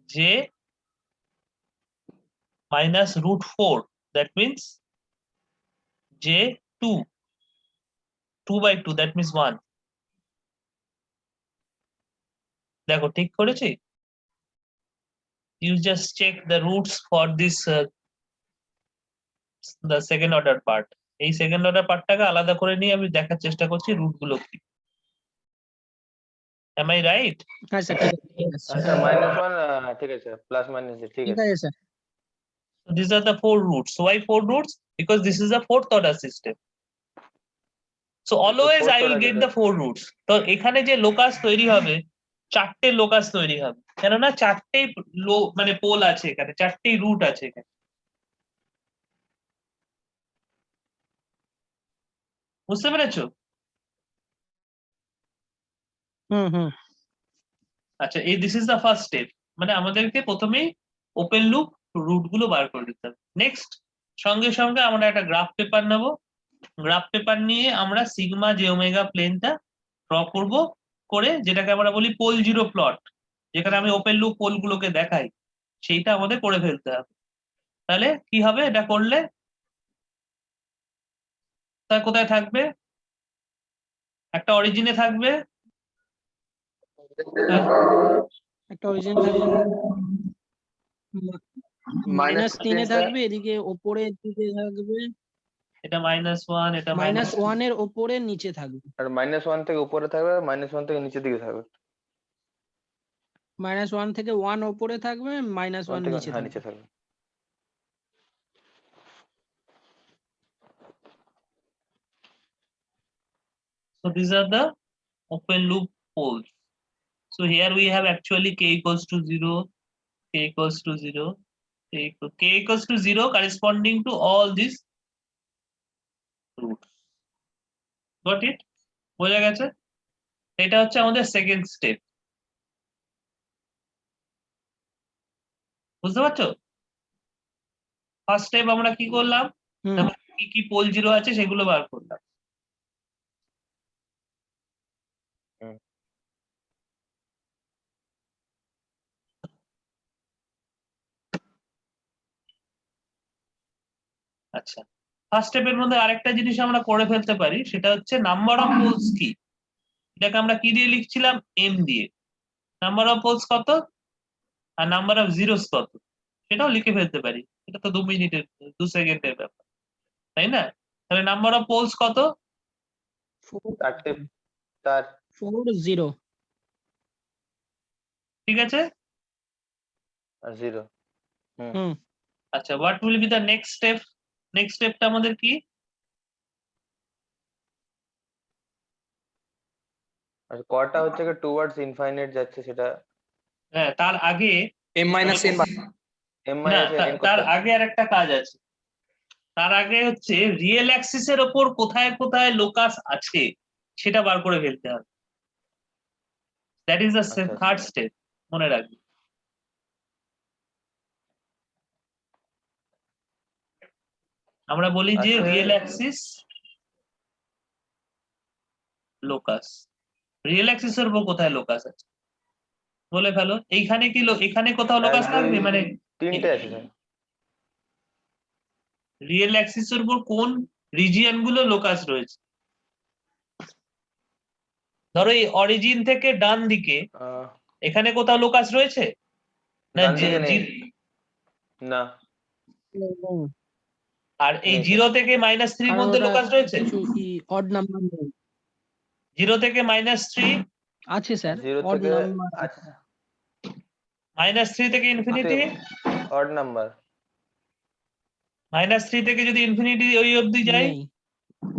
j minus root 4. That means j 2. 2 by 2, that means 1. দেখো ঠিক করেছি? You just check the roots for this the second order part. এই second order পার্টটাকে আলাদা করে নিয়ে আমি দেখার চেষ্টা করছি রুট গুলো কি। Am I right? হ্যাঁ স্যার, ঠিক আছে, ঠিক আছে আচ্ছা -1 ঠিক আছে, প্লাস মাইনাস ঠিক ঠিক আছে। আছে sir. So these are the 4 roots. So why 4 roots? Because this is a fourth order system. So always I will get the 4 roots. তো এখানে যে লোকাস তৈরি হবে, 4টে লোকাস তৈরি হবে, কেননা 4টেই মানে পোল আছে এখানে, 4টেই রুট আছে এখানে। বুঝতে পেরেছো? হুম হুম আচ্ছা, এই this is the first step, মানে আমাদেরকে প্রথমেই ওপেন লুপ রুট গুলো বার করে দিতে হবে। নেক্সট, সঙ্গে সঙ্গে আমরা একটা গ্রাফ পেপার নেব। গ্রাফ পেপার নিয়ে আমরা সিগমা জে ওমেগা প্লেনটা ড্র করব, করে যেটাকে আমরা বলি পোল জিরো প্লট, যেখানে আমি ওপেন লুপ পোল গুলোকে দেখাই, সেইটা আমাদের করে ফেলতে হবে। তাহলে কি হবে এটা করলে? তা কোথায় থাকবে? একটা অরিজিনে থাকবে, একটা অরিজিন থাকবে, -3 এ থাকবে, এদিকে ওপরের দিকে থাকবে, এটা -1, এটা -1 এর ওপরে নিচে থাকবে, আর -1 থেকে উপরে থাকবে, -1 থেকে নিচের দিকে থাকবে, -1 থেকে 1 ওপরে থাকবে, 1 -1 থেকে নিচে হ্যাঁ থাকবে। নিচে থাকবে। So these are the open loop poles. So here we have actually k equals to 0, k equals to 0, k equals to 0 corresponding to all these roots. Got it? বোঝা গেছে? এটা হচ্ছে আমাদের সেকেন্ড স্টেপ। বুঝতে পারছো? ফার্স্ট স্টেপ আমরা কি করলাম? হুম, কি কি পোল জিরো আছে সেগুলো বার করলাম। আচ্ছা, ফার্স্ট স্টেপের মধ্যে আরেকটা জিনিস আমরা করে ফেলতে পারি, সেটা হচ্ছে নাম্বার অফ পোলস কি, এটাকে আমরা কি দিয়ে লিখছিলাম? এম দিয়ে। নাম্বার অফ পোলস কত আর নাম্বার অফ জিরোস কত, সেটাও লিখে ফেলতে পারি। এটা তো 2 সেকেন্ডের ব্যাপার, তাই না? তাহলে নাম্বার অফ পোলস কত? 4 0। ঠিক আছে। আর 0। হুম, আচ্ছা, what will be the next step? Next স্টেপটা আমাদের কি? আর কটা হচ্ছে কি টুয়ার্ডস ইনফাইনাইট যাচ্ছে সেটা হ্যাঁ, তার আগে m - n m না, n তার করতে আগে আর একটা কাজ আছে। তার আগে হচ্ছে রিয়েল অ্যাক্সিসের ওপর কোথায় কোথায় লোকাস আছে সেটা বার করে ফেলতে হবে। দ্যাট ইজ দ্য আচ্ছা। থার্ড স্টেপ, মনে রাখবে। আমরা বলি যে আচ্ছা। রিয়েল অ্যাক্সিস লোকাস, রিয়েল অ্যাক্সিসের উপর কোথায় লোকাস আছে বলে ফেলো। এইখানে কি এখানে কোথাও লোকাস 1 থাকবে, 2 মানে 3টে আছে স্যার। রিয়েল অ্যাক্সিসের উপর কোন রিজিয়ন গুলো লোকাস রয়েছে? ধরো এই অরিজিন থেকে ডান দিকে এখানে কোথাও লোকাস রয়েছে না? ডান দিকে নেই। না, আর এই নেই স্যার। 0 থেকে -3 এর কারণ মধ্যে ওটা লোকাস রয়েছে? কিছু অড নাম্বার 0 থেকে -3, আছে স্যার, 0 অড থেকে নাম্বার আচ্ছা -3 থেকে ইনফিনিটি, অড নাম্বার। -3 থেকে যদি ইনফিনিটি ওই অবধি যাই, নেই,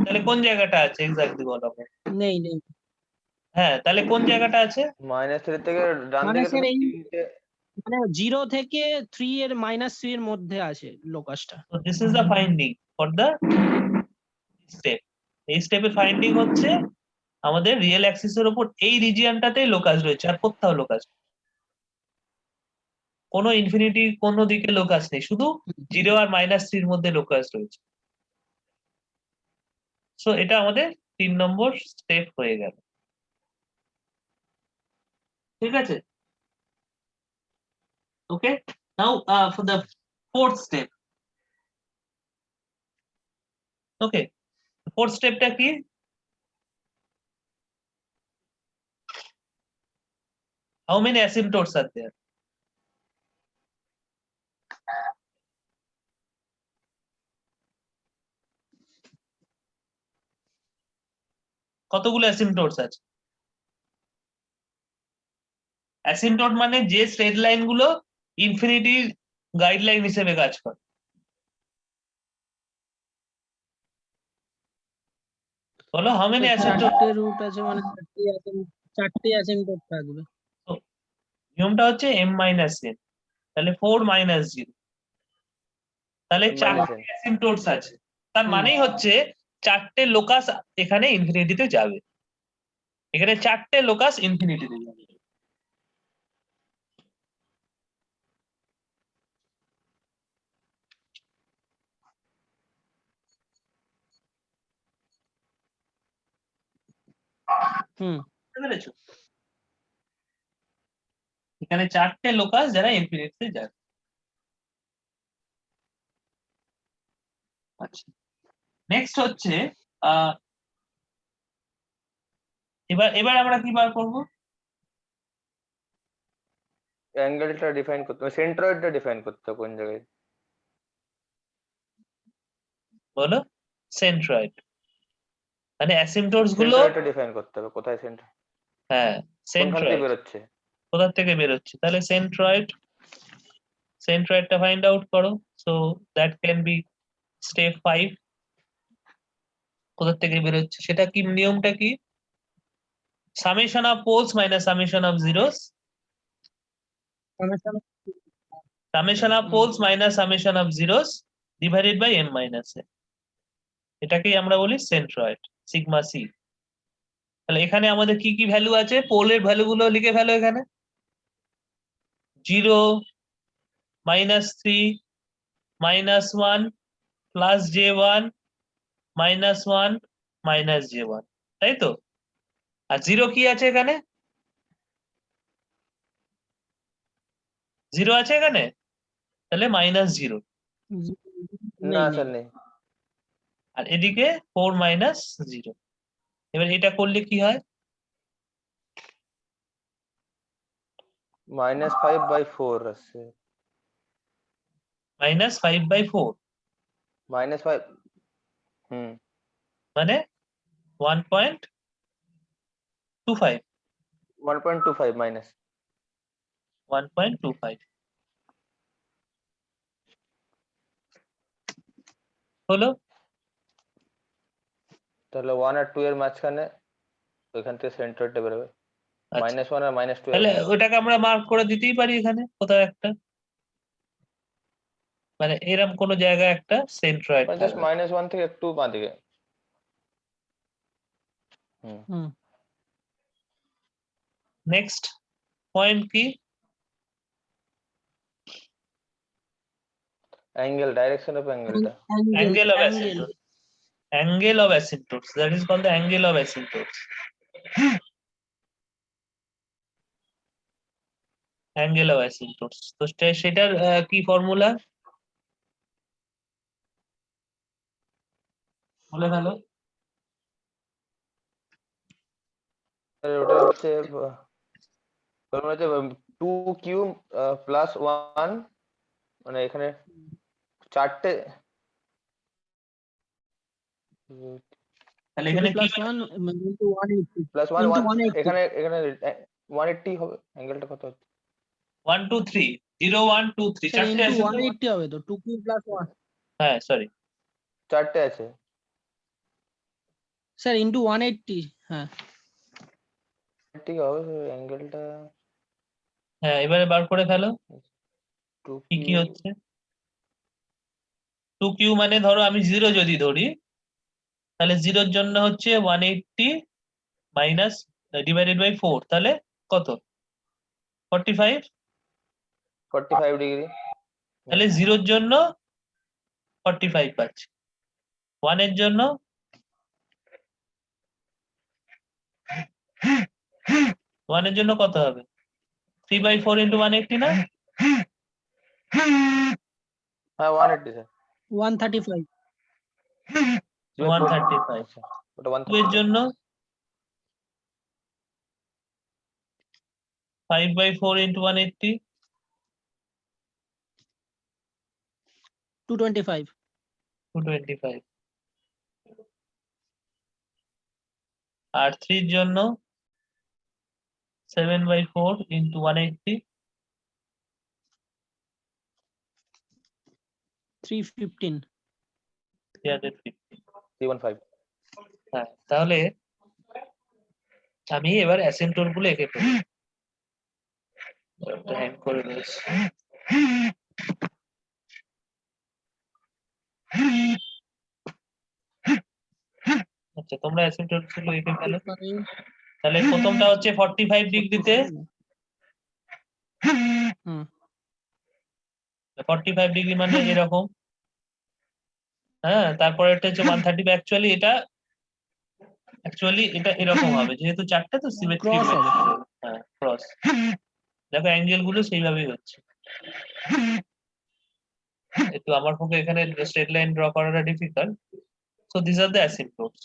তাহলে কোন জায়গাটা আছে এক্স্যাক্টলি বলো আমাকে। নেই, নেই। হ্যাঁ, তাহলে কোন জায়গাটা আছে? -3 থেকে ডান মানে দিকে স্যার তুমি এই 3টে মানে 0 থেকে 3 এর -3 এর মধ্যে আছে লোকাসটা। So this is the finding for the step. এই স্টেপের ফাইন্ডিং হচ্ছে আমাদের রিয়েল অ্যাক্সিসের উপর এই রিজিয়নটাতেই লোকাস রয়েছে, আর কোথাও লোকাস নেই। কোনো ইনফিনিটি কোনো দিকে লোকাস নেই, শুধু 0 আর -3 এর মধ্যে লোকাস রয়েছে। সো এটা আমাদের 3 নম্বর স্টেপ হয়ে গেল। ঠিক আছে, okay. Now for the fourth step. Okay, fourth স্টেপটা কি? How many asymptotes are there? কতগুলো অ্যাসিম্পটোটস আছে? অ্যাসিম্পটোট মানে যে স্ট্রেট লাইন গুলো ইনফিনিটি গাইডলাইন হিসেবে কাজ করে। বলো হাউ মেনি অ্যাসিম্পটোট? 4টে রুট আছে, মানে 4টে অ্যাসিম্পটোট থাকবে। নিয়মটা হচ্ছে m-n, তাহলে 4 - 0, তাহলে 4টে অ্যাসিম্পটোটস আছে। তার মানেই হচ্ছে 4টে লোকাস এখানে ইনফিনিটিতে যাবে, এখানে 4টে লোকাস ইনফিনিটিতে যাবে। হুম বুঝতে পেরেছো? এখানে 4টে লোকাস যারা ইনফিনিটিতে যাবে। আচ্ছা, নেক্সট হচ্ছে এবার আমরা কি বার করবো? অ্যাঙ্গেলটা ডিফাইন করতে হবে, সেন্ট্রয়েডটা ডিফাইন করতে হবে কোন জায়গায়। বলো, সেন্ট্রয়েড মানে অ্যাসিম্পটোটস গুলো। সেন্ট্রয়েডটা ডিফাইন করতে হবে, কোথায় সেন্টার, হ্যাঁ, কোনখান থেকে সেন্ট্রয়েড বেরোচ্ছে। কোথা থেকে বেরোচ্ছে, তাহলে সেন্ট্রয়েডটা ফাইন্ড আউট করো। So that can be step 5। কোথা থেকে বেরোচ্ছে সেটা কি, নিয়মটা কি? Summation of poles minus summation of zeros, summation of poles minus summation of zeros divided by m minus n, এটাকেই আমরা বলি সেন্ট্রয়েড, সিগমা সি। তাহলে এখানে আমাদের কি কি ভ্যালু আছে, পোলের ভ্যালু গুলো লিখে ফেলো এখানে। 0, -3, -1, +j1, -1, -j1, তাই তো? আর 0 কি আছে এখানে? 0 আছে এখানে, তাহলে -0। না নেই স্যার নেই নেই। আর এদিকে 4 - 0। এবার এটা করলে কি হয়? -5/4 আসছে। -5/4 -5, হুম, মানে 1.25, 1.25 মাইনাস। 1.25 হলো। তাহলে 1 আর 2 এর মাঝখানে ওইখান থেকে সেন্ট্রয়েডটা বেরোবে, আচ্ছা, -1 আর -2 এর তাহলে মাঝখানে। ওটাকে আমরা মার্ক করে দিতেই পারি এখানে কোথাও একটা, মানে এরকম কোন জায়গায় একটা সেন্ট্রয়েড মানে জাস্ট থাকবে। -1 থেকে একটু বাঁ দিকে। হুম, হুম নেক্সট পয়েন্ট কি? অ্যাঙ্গেল, ডাইরেকশন অফ অ্যাঙ্গেলটা। Angle of angle asymptotes. Angle of asymptotes. That is called the angle of asymptotes. Angle of asymptotes. তো সেটার কি ফর্মুলা বলে ফেলো। ওটা হচ্ছে 2q + 1, মানে এখানে 4টে, তাহলে 2 এখানে কি + 1 * 180 +1 * 1, 180 এখানে 180 হবে। অ্যাঙ্গেলটা কত হচ্ছে? 1 2 3 0 1 2 3 স্যার চারটে ইনটু আছে তো? 180 হবে তো 2q + 1 হ্যাঁ সরি, 4টে আছে। স্যার ইনটু 180 হ্যাঁ ঠিক হবে অ্যাঙ্গেলটা। হ্যাঁ এবারে বার করে ফেলো 2q, কি কি হচ্ছে। 2q মানে ধরো আমি 0 যদি ধরি, তাহলে 0 এর জন্য হচ্ছে 180 মাইনাস ডিভাইডেড বাই 4, তাহলে কত? 45। 45 ডিগ্রি। তাহলে 0 এর জন্য 45 পাচ্ছি, 1 এর জন্য 1 এর জন্য কত হবে? 3/4 × 180 না? হ্যাঁ 180 স্যার। 135 135। আচ্ছা, ওটা 2 এর 135। জন্য 5/4 × 180, 225 225। আর 3 এর জন্য 7/4 × 180, 315 350। 315। হ্যাঁ, তাহলে আমি এবার অ্যাসিম্পটোট গুলো এঁকে ফেলি। হ্যাং করে দিয়েছি। আচ্ছা, তোমরা অ্যাসিম্পটোট গুলো এঁকে ফেলো। তাহলে প্রথমটা হচ্ছে 45 ডিগ্রিতে, 45 ডিগ্রি মানে এরকম। হ্যাঁ, তারপরে একটা হচ্ছে 130। অ্যাকচুয়ালি এটা অ্যাকচুয়ালি এটা এরকম হবে, যেহেতু চারটে তো সিমেট্রি Cross হবে। হ্যাঁ ক্রস। দেখো অ্যাঙ্গেল গুলো সেইভাবেই হচ্ছে। একটু আমার পক্ষে এখানে স্ট্রেট লাইন ড্র করাটা difficult, so this are the asymptotes.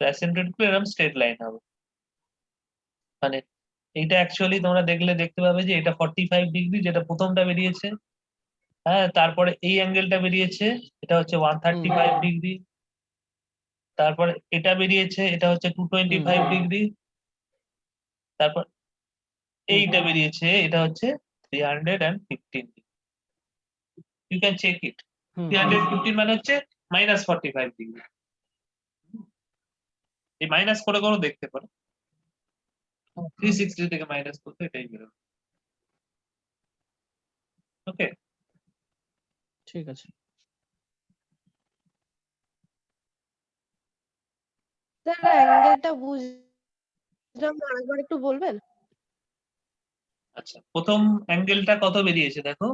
Asymptote গুলো এরকম স্ট্রেট লাইন হবে, মানে এইটা অ্যাকচুয়ালি তোমরা দেখতে পাবে যে এটা 45 ডিগ্রি যেটা প্রথমটা বেরিয়েছে, হ্যাঁ তারপরে এই অ্যাঙ্গেলটা বেরিয়েছে, এটা হচ্ছে 135 ডিগ্রি, তারপর এটা বেরিয়েছে, এটা হচ্ছে 225 ডিগ্রি, তারপর এইটা বেরিয়েছে, এটা হচ্ছে 315 degree. You can check it. 315 মানে হচ্ছে -45 ডিগ্রি। এই মাইনাস করে করে দেখতে পারো, 360 থেকে মাইনাস করতে এটাই বেরোবে। ওকে, ঠিক আছে। স্যার অ্যাঙ্গেলটা বুঝলাম না, আরেকবার একটু বলবেন? আচ্ছা প্রথম অ্যাঙ্গেলটা কত বেরিয়েছে দেখো,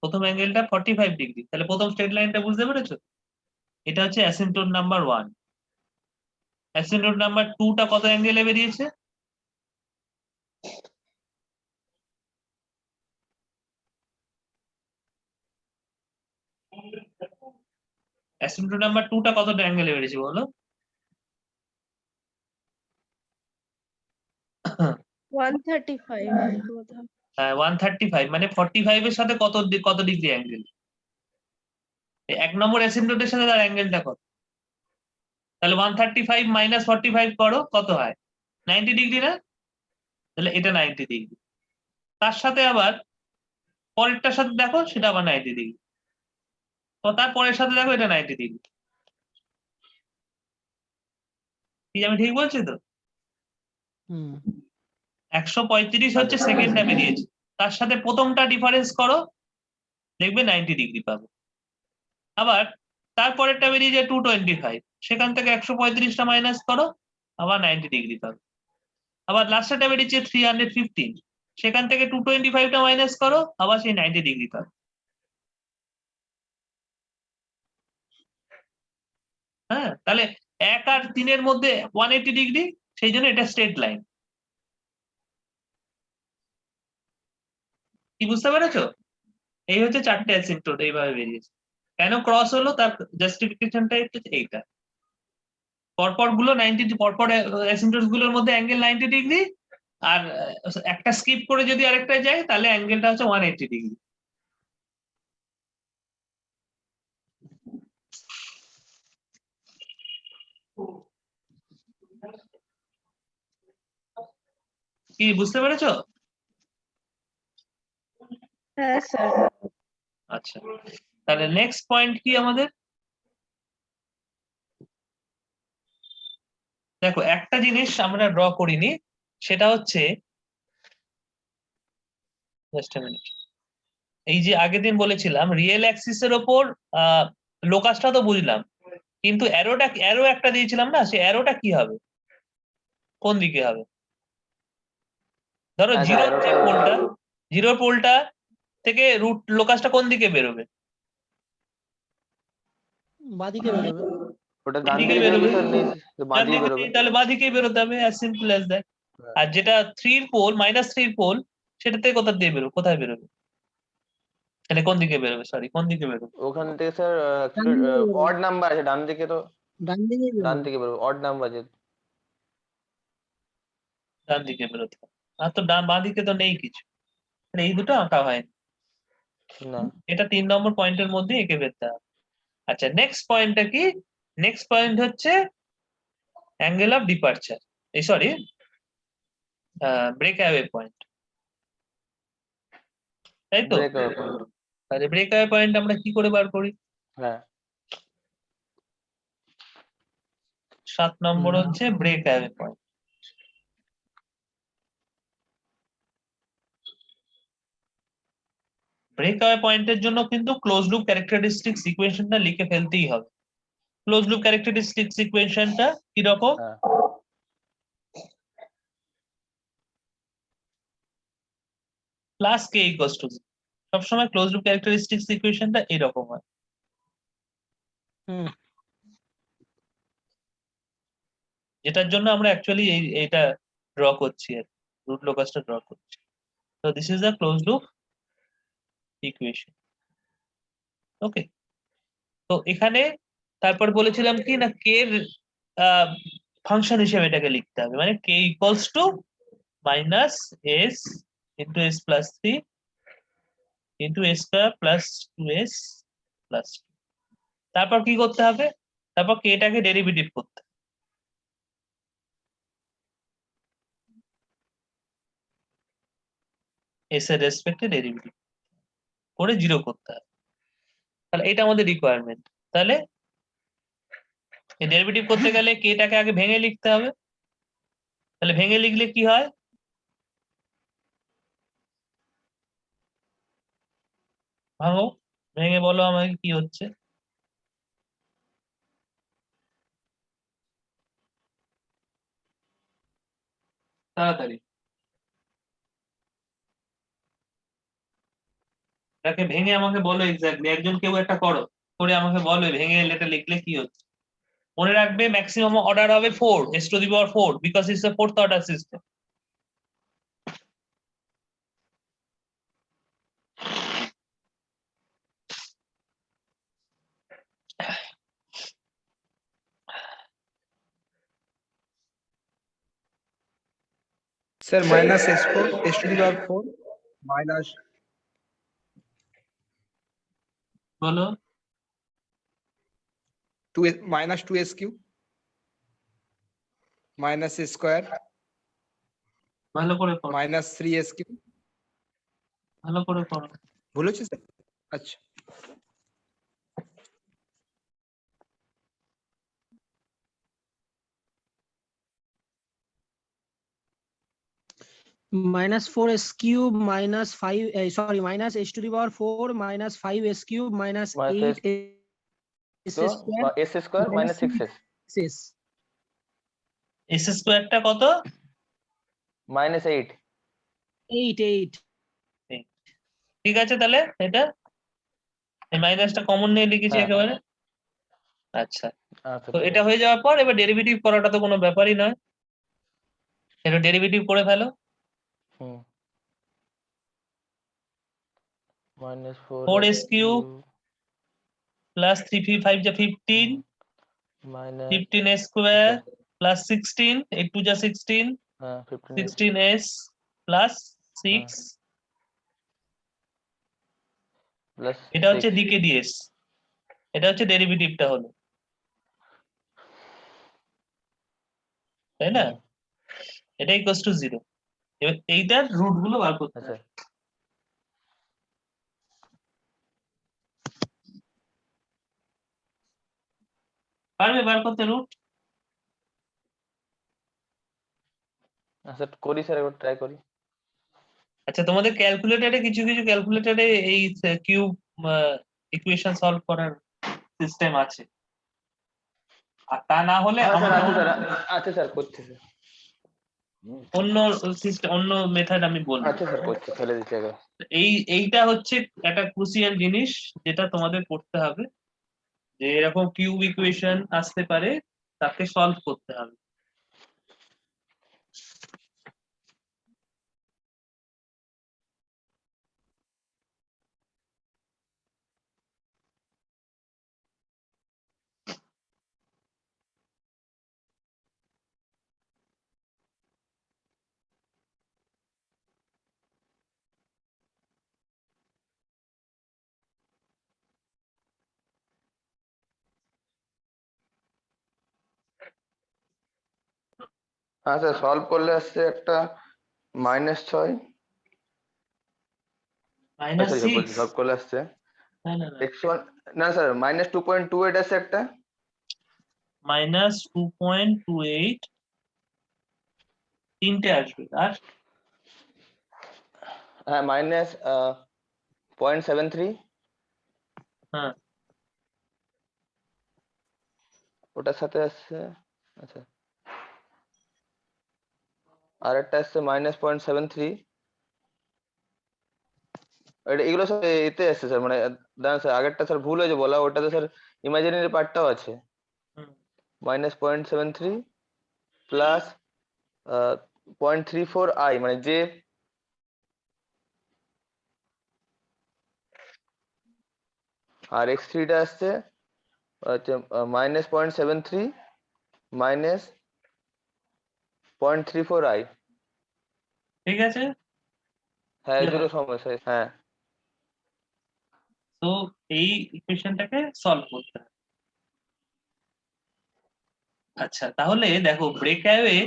প্রথম অ্যাঙ্গেলটা 45 ডিগ্রি, তাহলে প্রথম স্ট্রেট লাইনটা বুঝতে পেরেছো? এটা হচ্ছে অ্যাসিম্পটোট নাম্বার 1। অ্যাসিম্পটোট নাম্বার 2 টা কত অ্যাঙ্গেলে বেরিয়েছে? অ্যাসিম্পটোট নাম্বার 2 টা কত অ্যাঙ্গেলে বেরিয়েছে বলো? 135 বোধহয়। হ্যাঁ 135, মানে 45 এর সাথে কত ডিগ্রি অ্যাঙ্গেল? এক নম্বর অ্যাসিম্পটোটের সাথে তার অ্যাঙ্গেলটা কত? তাহলে 135 মাইনাস 45 করো, কত হয়? 90 ডিগ্রি না? তাহলে এটা 90 ডিগ্রি। তার সাথে আবার পরেরটার সাথে দেখো, সেটা আবার 90 ডিগ্রি। তো তার পরের সাথে দেখো, এটা 90 ডিগ্রি। কি আমি ঠিক বলছি তো? 135 হচ্ছে সেকেন্ডটা বেরিয়েছে, তার সাথে প্রথমটা ডিফারেন্স করো, দেখবে 90 ডিগ্রি পাবে। আবার তারপরেরটা বেরিয়েছে 225, সেখান থেকে 135টা মাইনাস করো, আবার 90 ডিগ্রি পাবে। আবার লাস্টেরটা বেরিয়েছে 315, সেখান থেকে 225টা মাইনাস করো, আবার সেই 90 ডিগ্রি পাবে। হ্যাঁ তাহলে 1 আর 3 এর মধ্যে 180 ডিগ্রি, সেই জন্য এটা স্ট্রেট লাইন। কি বুঝতে পেরেছো? এই হচ্ছে চারটে অ্যাসিম্পটোট এইভাবে বেরিয়েছে। কেন ক্রস হলো তার জাস্টিফিকেশনটা হচ্ছে এইটা। পরপর গুলো 90, পরপর অ্যাসিম্পটোট গুলোর মধ্যে অ্যাঙ্গেল 90 ডিগ্রি, আর একটা স্কিপ করে যদি আরেকটা যায় তাহলে অ্যাঙ্গেলটা হচ্ছে 180 ডিগ্রি। কি বুঝতে পেরেছো? হ্যাঁ স্যার। আচ্ছা, তাহলে নেক্সট পয়েন্ট কি আমাদের? দেখো একটা জিনিস আমরা ড্র করিনি, সেটা হচ্ছে জাস্ট আ মিনিট, এই যে আগের দিন বলেছিলাম রিয়েল অ্যাক্সিসের ওপর লোকাসটা তো বুঝলাম, কিন্তু অ্যারো একটা দিয়েছিলাম না, সে অ্যারোটা কি হবে, কোন দিকে হবে? ধরো আচ্ছা, জিরোর যে arrow টা- পোলটা, জিরোর পোলটা থেকে রুট লোকাসটা কোন দিকে বেরোবে? বাদিকে বেরোবে। ওটা ডান এদিকে দিকে বেরোবে। যেহেতু স্যার নেই, বাঁ দিকে বেরোবে। তাহলে বাঁদিকেই বেরোতে হবে, অ্যাজ সিম্পল অ্যাজ দ্যাট। আর যেটা 3 পোল, -3 পোল, সেটাতে কোথায় বেরোবে? তাহলে কোন দিকে বেরোবে, সরি কোন দিকে বেরোবে? ওখান থেকে স্যার ডান দিকে বেরোবে। অড নাম্বার আছে ডান দিকে, তো ডান দিকে ডান বেরোবে। দিকে বেরোবে, অড নাম্বার যেহেতু। ডান দিকে বেরোতে হবে। আর তো বাঁদিকে তো নেই কিছু, তাহলে এই দুটো আঁকা হয়নি। না, এটা 3 নম্বর পয়েন্টের মধ্যে এঁকে ফেলতে হবে। আচ্ছা নেক্সট পয়েন্টটা কি? নেক্সট পয়েন্ট হচ্ছে অ্যাঙ্গেল অফ ডিপারচার, এই সরি ব্রেক অ্যাওয়ে পয়েন্ট, তাই তো? Break away point. তাহলে ব্রেক অ্যাওয়ে পয়েন্ট আমরা কি করে বার করি? হ্যাঁ, 7 নম্বর হচ্ছে break away point. Break away পয়েন্টের জন্য কিন্তু ক্লোজ লুপ ক্যারেক্টারিস্টিক্স ইকুয়েশনটা লিখে ফেলতেই হবে। ক্লোজ লুপ ক্যারেক্টারিস্টিক্স ইকুয়েশনটা কি রকম? হ্যাঁ, প্লাস কে ইকুয়ালস টু 0, সবসময় ক্লোজ লুপ ক্যারেক্টারিস্টিক্স ইকুয়েশনটা এরকম হয়। হুম। যেটার জন্য আমরা অ্যাকচুয়ালি এইটা ড্র করছি আর রুট লোকাসটা ড্র করছি। তো this is the close loop equation. Okay, তো এখানে তারপর বলেছিলাম কি না কে এর ফাংশন হিসেবে এটাকে লিখতে হবে, মানে K equals to minus S into S plus 3 into S square plus 2s plus 2। তারপর কি করতে হবে, তারপর কে টাকে ডেরিভেটিভ করতে হবে। এস এর রেসপেক্টে ডেরিভেটিভ করে 0 করতে হবে। তাহলে এটা আমাদের রিকোয়ারমেন্ট। তাহলে এই ডেরিভেটিভ করতে গেলে কে টাকে আগে ভেঙে লিখতে হবে। তাহলে ভেঙে লিখলে কি হয়, ভাঙো, ভেঙে বলো আমাকে কি হচ্ছে। তাড়াতাড়ি এটাকে ভেঙে আমাকে বলো এক্স্যাক্টলি, একজন কেউ একটা করো, করে আমাকে বলো ভেঙে এটা লিখলে কি হচ্ছে। মনে রাখবে ম্যাক্সিমাম অর্ডার হবে 4, s to the power 4 because it's a fourth order system. Sir, minus S4, S to the power 4, minus বলো 2 minus 2s cube, minus a square, ভালো করে পড়ো, minus 3s cube. ভালো করে পড়ো। ভুল হচ্ছে স্যার? আচ্ছা। minus 4s cube minus 5 sorry minus h to the power 4 minus 5s cube minus 8 s square s square minus 6s s S স্কোয়ারটা কত, minus 8 8 ঠিক আছে। তাহলে এটা এই মাইনাসটা কমন নিয়ে লিখেছি হ্যাঁ। একেবারে। আচ্ছা, আচ্ছা তো ঠিক এটা আছে। হয়ে যাওয়ার পর এবার ডেরিভেটিভ করাটা তো কোনো ব্যাপারই নয়, এটা ডেরিভেটিভ করে ফেলো। হুম minus 4s cube প্লাস 3 5 যা 15 minus 15s স্কোয়ার প্লাস 16 8 2 যা 16 হ্যাঁ 15s 16s প্লাস 6 plus এটা হচ্ছে 6 দিকে দিয়েস, এটা হচ্ছে ডেরিভেটিভটা হলো, তাই না? এটা ইকুয়ালস টু 0। এবার এইটার রুট গুলো বার করতে আচ্ছা হবে। পারবে বার করতে রুট? আচ্ছা করি স্যার, একবার ট্রাই করি। আচ্ছা, তোমাদের ক্যালকুলেটরে কিছু কিছু ক্যালকুলেটরে এই কিউব ইকুয়েশন সলভ করার সিস্টেম আছে, আর তা না হলে হ্যাঁ স্যার আমাকে আছে স্যার, আছে স্যার, করছি স্যার। অন্য সিস্টেম, অন্য মেথড আমি বলবো। আচ্ছা স্যার করছি, ফেলে দিচ্ছি একবার। এইটা হচ্ছে একটা ক্রুশিয়াল জিনিস যেটা তোমাদের করতে হবে, যে এরকম কিউব ইকুয়েশন আসতে পারে, তাকে সলভ করতে হবে। হ্যাঁ স্যার সলভ করলে আসছে একটা -6, মাইনাস সরি বলছি, 6, সলভ করলে আসছে না না না, x1, না স্যার -2.28 আছে একটা, মাইনাস 2.28 তিনটে আসবে, আর হ্যাঁ -0.73 হ্যাঁ ওটার সাথে আসছে। আচ্ছা আর একটা আসছে -0.73, এগুলো স্যার এতে আসছে স্যার, মানে দাঁড়ান স্যার, আগেরটা স্যার ভুল হয়েছে বলা, ওটাতে স্যার ইমাজিনারি পার্টটাও আছে, -0.73 প্লাস 0.34i, মানে যে আর x3 টা আসছে হচ্ছে -0.73 মাইনাস 0.34i। ঠিক আছে, হ্যাঁ এই দুটো সমস্যা, হ্যাঁ তো এই ইকুয়েশনটাকে সলভ করতে হবে। আচ্ছা, তাহলে দেখো ব্রেকঅ্যাওয়ে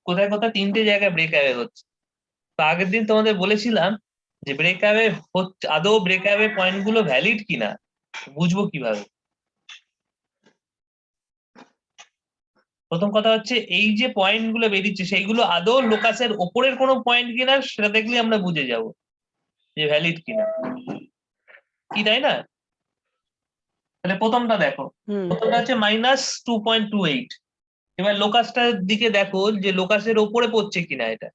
কোথায় কোথায় তিনটে জায়গায় ব্রেকঅ্যাওয়ে হচ্ছে। তো আগের দিন তোমাদের বলেছিলাম যে ব্রেকঅ্যাওয়ে হচ্ছে, আদৌ ব্রেকঅ্যাওয়ে পয়েন্ট গুলো ভ্যালিড কিনা বুঝবো কিভাবে। প্রথম কথা হচ্ছে এই যে পয়েন্ট গুলো বেরিয়েছে সেইগুলো আদৌ লোকাসের ওপরের কোনো পয়েন্ট কিনা সেটা দেখলে আমরা বুঝে যাব যে ভ্যালিড কিনা, কি তাই না? তাহলে প্রথমটা দেখো, প্রথমটা হচ্ছে -2.28। এবার লোকাসটার দিকে দেখো যে লোকাসের ওপরে পড়ছে কিনা এটা।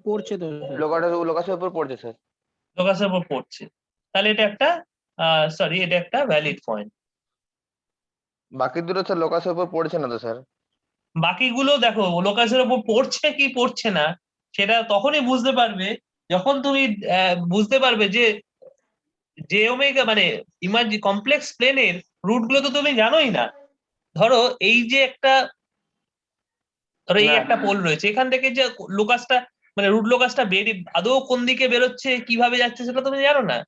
পড়ছে তো স্যার। লোকাসের উপর পড়ছে স্যার। লোকাসের উপর পড়ছে, তাহলে এটা একটা সরি, এটা একটা ভ্যালিড পয়েন্ট। বাকি দুটো স্যার লোকাসের উপর পড়ছে না তো স্যার। বাকিগুলো দেখো লোকাসের উপর পড়ছে কি পড়ছে না সেটা তখনই বুঝতে পারবে যখন তুমি বুঝতে পারবে যে যে ওমেগা মানে কমপ্লেক্স প্লেনের রুট গুলো তো তুমি জানোই না। ধরো এই যে একটা, ধরো এই না। একটা পোল রয়েছে, এখান থেকে যে লোকাসটা মানে রুট লোকাসটা বেরিয়ে আদৌ কোন দিকে বেরোচ্ছে কিভাবে যাচ্ছে সেটা তুমি জানো না,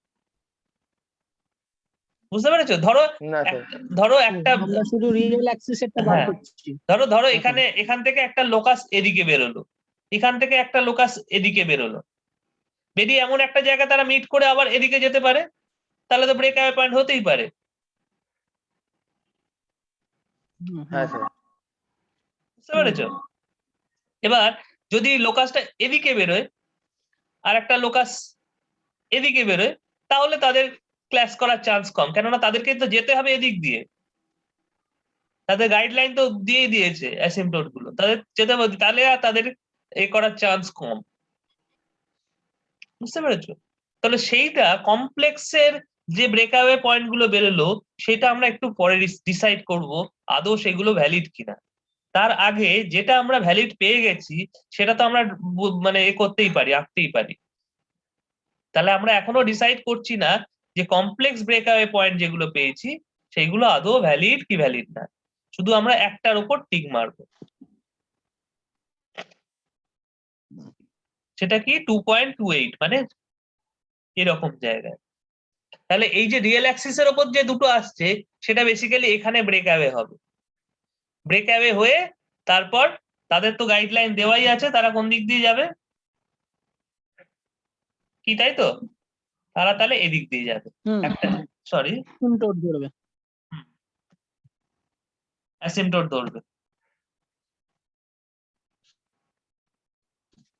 বুঝতে পেরেছো? ধরো না স্যার। ধরো একটা, আমরা শুধু রিয়েল অ্যাক্সিসেরটা বার হ্যাঁ করছি। ধরো এখান থেকে একটা লোকাস এদিকে বেরোলো, এখান থেকে একটা লোকাস এদিকে বেরোলো, বেরিয়ে এমন একটা জায়গা তারা মিট করে আবার এদিকে যেতে পারে, তাহলে তো ব্রেকঅ্যাওয়ে পয়েন্ট হতেই পারে। হ্যাঁ স্যার। বুঝতে পেরেছো? এবার যদি লোকাসটা এদিকে বেরোয় আর একটা লোকাস এদিকে বেরোয়, তাহলে তাদের ক্ল্যাশ করার চান্স কম, কেননা তাদেরকে তো যেতে হবে এদিক দিয়ে, তাদের গাইডলাইন তো দিয়ে দিয়েছে অ্যাসিম্পটোট গুলো, তাদের যেতে হবে, তাহলে আর তাদের এ করার চান্স কম। বুঝতে পেরেছো? তাহলে সেইটা কমপ্লেক্সের যে ব্রেকঅ্যাওয়ে পয়েন্ট গুলো বেরোলো সেটা আমরা একটু পরে ডিসাইড করব আদৌ সেগুলো ভ্যালিড কিনা। তার আগে যেটা আমরা ভ্যালিড পেয়ে গেছি সেটা তো আমরা মানে এ করতেই পারি, আঁকতেই পারি। তাহলে আমরা এখনো ডিসাইড করছি না যে কমপ্লেক্স ব্রেকঅ্যাওয়ে পয়েন্ট যেগুলো পেয়েছি সেগুলো আদৌ ভ্যালিড কি ভ্যালিড না, শুধু আমরা একটার উপর টিক মারবো। সেটা কি 2.28, মানে এরকম জায়গায়। তাহলে এই যে রিয়েল অ্যাক্সিসের উপর যে দুটো আসছে সেটা বেসিক্যালি এখানে ব্রেকঅ্যাওয়ে হবে, ব্রেকঅ্যাওয়ে হয়ে তারপর তাদের তো গাইডলাইন দেওয়াই আছে তারা কোন দিক দিয়ে যাবে, কি তাই তো? তারা তাহলে এদিক দিয়ে যাবে, একটা সরি অ্যাসিম্পটোট ধরবে। অ্যাসিম্পটোট ধরবে,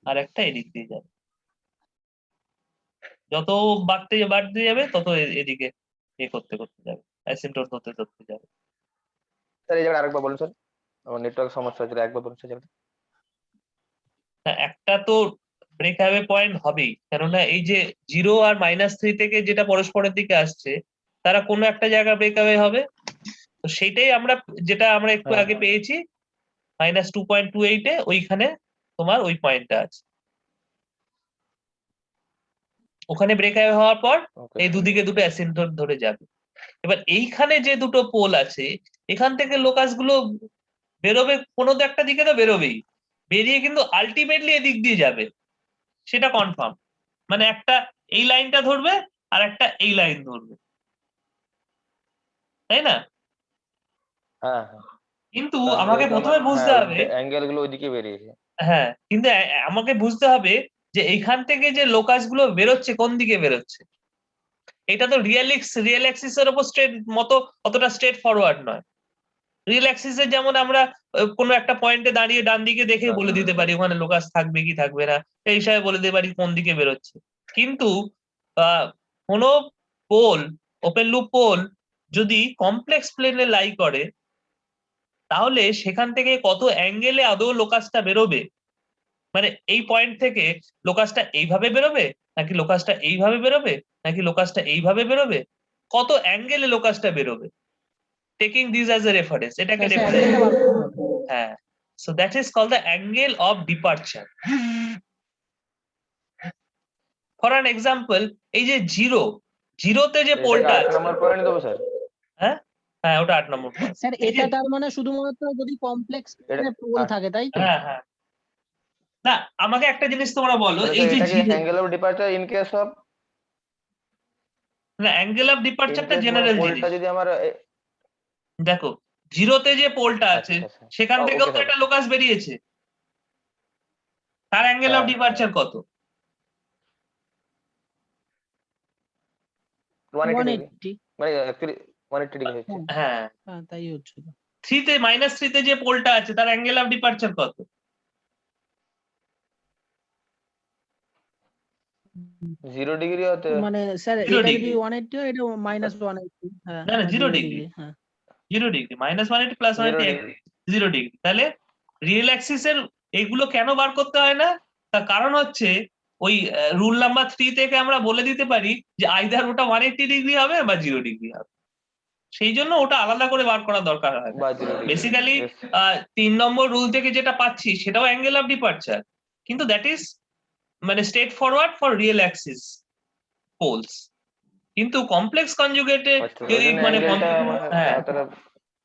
আর একটা এদিক দিয়ে যাবে, যত বাড়তে যাবে তত এদিকে এ করতে করতে যাবে, অ্যাসিম্পটোট ধরতে ধরতে যাবে। স্যার এই জায়গাটা আরেকবার বলুন স্যার, আমার নেটওয়ার্ক সমস্যা হচ্ছে, একবার বলুন স্যার জায়গাটা। একটা তো ব্রেকঅ্যাওয়ে পয়েন্ট হবেই, কেননা এই যে 0 আর -3 থেকে যেটা পরস্পরের দিকে আসছে তারা কোনো একটা জায়গা ব্রেকঅ্যাওয়ে হবে। তো সেটাই আমরা যেটা আমরা একটু আগে পেয়েছি -2.28 ওইখানে তোমার ওই পয়েন্টটা আছে, ওখানে ব্রেকঅ্যাওয়ে হওয়ার পর এই দুদিকে দুটো অ্যাসিম্পটোট ধরে যাবে। এবার এইখানে যে দুটো পোল আছে এখান থেকে লোকাস গুলো বেরোবে, কোনো তো একটা দিকে তো বেরোবেই, বেরিয়ে কিন্তু আলটিমেটলি এদিক দিয়ে যাবে সেটা কনফার্ম, মানে একটা এই লাইনটা ধরবে আর একটা এই লাইন ধরবে, তাই না? হ্যাঁ হ্যাঁ। কিন্তু আমাকে প্রথমে বুঝতে হবে, অ্যাঙ্গেল গুলো ওইদিকে বেরিয়েছে। হ্যাঁ কিন্তু আমাকে বুঝতে হবে যে এইখান থেকে যে লোকাস গুলো বেরোচ্ছে কোন দিকে বেরোচ্ছে। এটা তো রিয়েল অ্যাক্সিসের উপর স্ট্রেট মতো অতটা স্ট্রেট ফরওয়ার্ড নয়। রিয়েল অ্যাক্সিসে যেমন আমরা কোনো একটা পয়েন্টে দাঁড়িয়ে ডান দিকে দেখে বলে দিতে পারি ওখানে লোকাস থাকবে কি থাকবে না, এই হিসাবে বলে দিতে পারি কোন দিকে বেরোচ্ছে। কিন্তু কোনো পোল, ওপেন লুপ পোল যদি কমপ্লেক্স প্লেনে লাই করে তাহলে সেখান থেকে কত অ্যাঙ্গেলে আদৌ লোকাসটা বেরোবে, মানে এই পয়েন্ট থেকে লোকাসটা এইভাবে বেরোবে, নাকি লোকাসটা এইভাবে বেরোবে, নাকি লোকাসটা এইভাবে বেরোবে, কত অ্যাঙ্গেলে লোকাসটা বেরোবে, taking this as a reference, এটাকে স্যার রেফারেন্স। অ্যাঙ্গেলটা বার করতে হবে। হ্যাঁ, so that is called the angle of departure. For an example, এই যে জিরোতে যে পোলটা এটাকে 8 আছে, নম্বর পয়েন্ট দেবো স্যার? হ্যাঁ হ্যাঁ, ওটা 8 নম্বর point। স্যার এই যে এটা তার মানে শুধুমাত্র যদি কমপ্লেক্স পোল আট- থাকে, তাই তো? হ্যাঁ হ্যাঁ, না আমাকে একটা জিনিস তোমরা বলো, তাহলে এই স্যার যে এটাকে angle of departure in case of না, অ্যাঙ্গেল অফ ডিপার্চারটা মানে জেনারেল জিনিস। পোলটা যদি আমার দেখো জিরোতে যে পোলটা আছে আচ্ছা আচ্ছা সেখান থেকেও ওকে তো স্যার, একটা লোকাস বেরিয়েছে, তার অ্যাঙ্গেল অফ হ্যাঁ ডিপার্চার কত? 180 ডিগ্রি, 180। মানে অ্যাকচুয়ালি 180 ডিগ্রি হচ্ছে। হ্যাঁ, হ্যাঁ তাই হচ্ছে তো। -3 যে পোলটা আছে তার অ্যাঙ্গেল অফ ডিপার্চার কত? 0 ডিগ্রি হতে মানে স্যার 0 এটা যদি ডিগ্রি। 180 হয়, এটা -180। হ্যাঁ না না, 0 0 ডিগ্রি, ডিগ্রি। হ্যাঁ 0 ডিগ্রি, -180 + 0 180 ডিগ্রি 0 ডিগ্রি। তাহলে রিয়েল অ্যাক্সিসের এগুলো কেন বার করতে হয় না? তার কারণ হচ্ছে ওই রুল নাম্বার 3 থেকে আমরা বলে দিতে পারি যে আইদার ওটা 180 ডিগ্রি হবে বা 0 ডিগ্রি হবে, সেই জন্য ওটা আলাদা করে বার করার দরকার হয় না। বা 0 ডিগ্রি। বেসিক্যালি 3 নম্বর রুল থেকে যেটা পাচ্ছি সেটাও অ্যাঙ্গেল অফ ডিপার্চার, কিন্তু দ্যাট ইজ মানে straightforward for real axis poles. কিন্তু কমপ্লেক্স কনজুগেটে আচ্ছা ওই যদি জন্য মানে অ্যাঙ্গেলটা মানে হ্যাঁ, তাহলে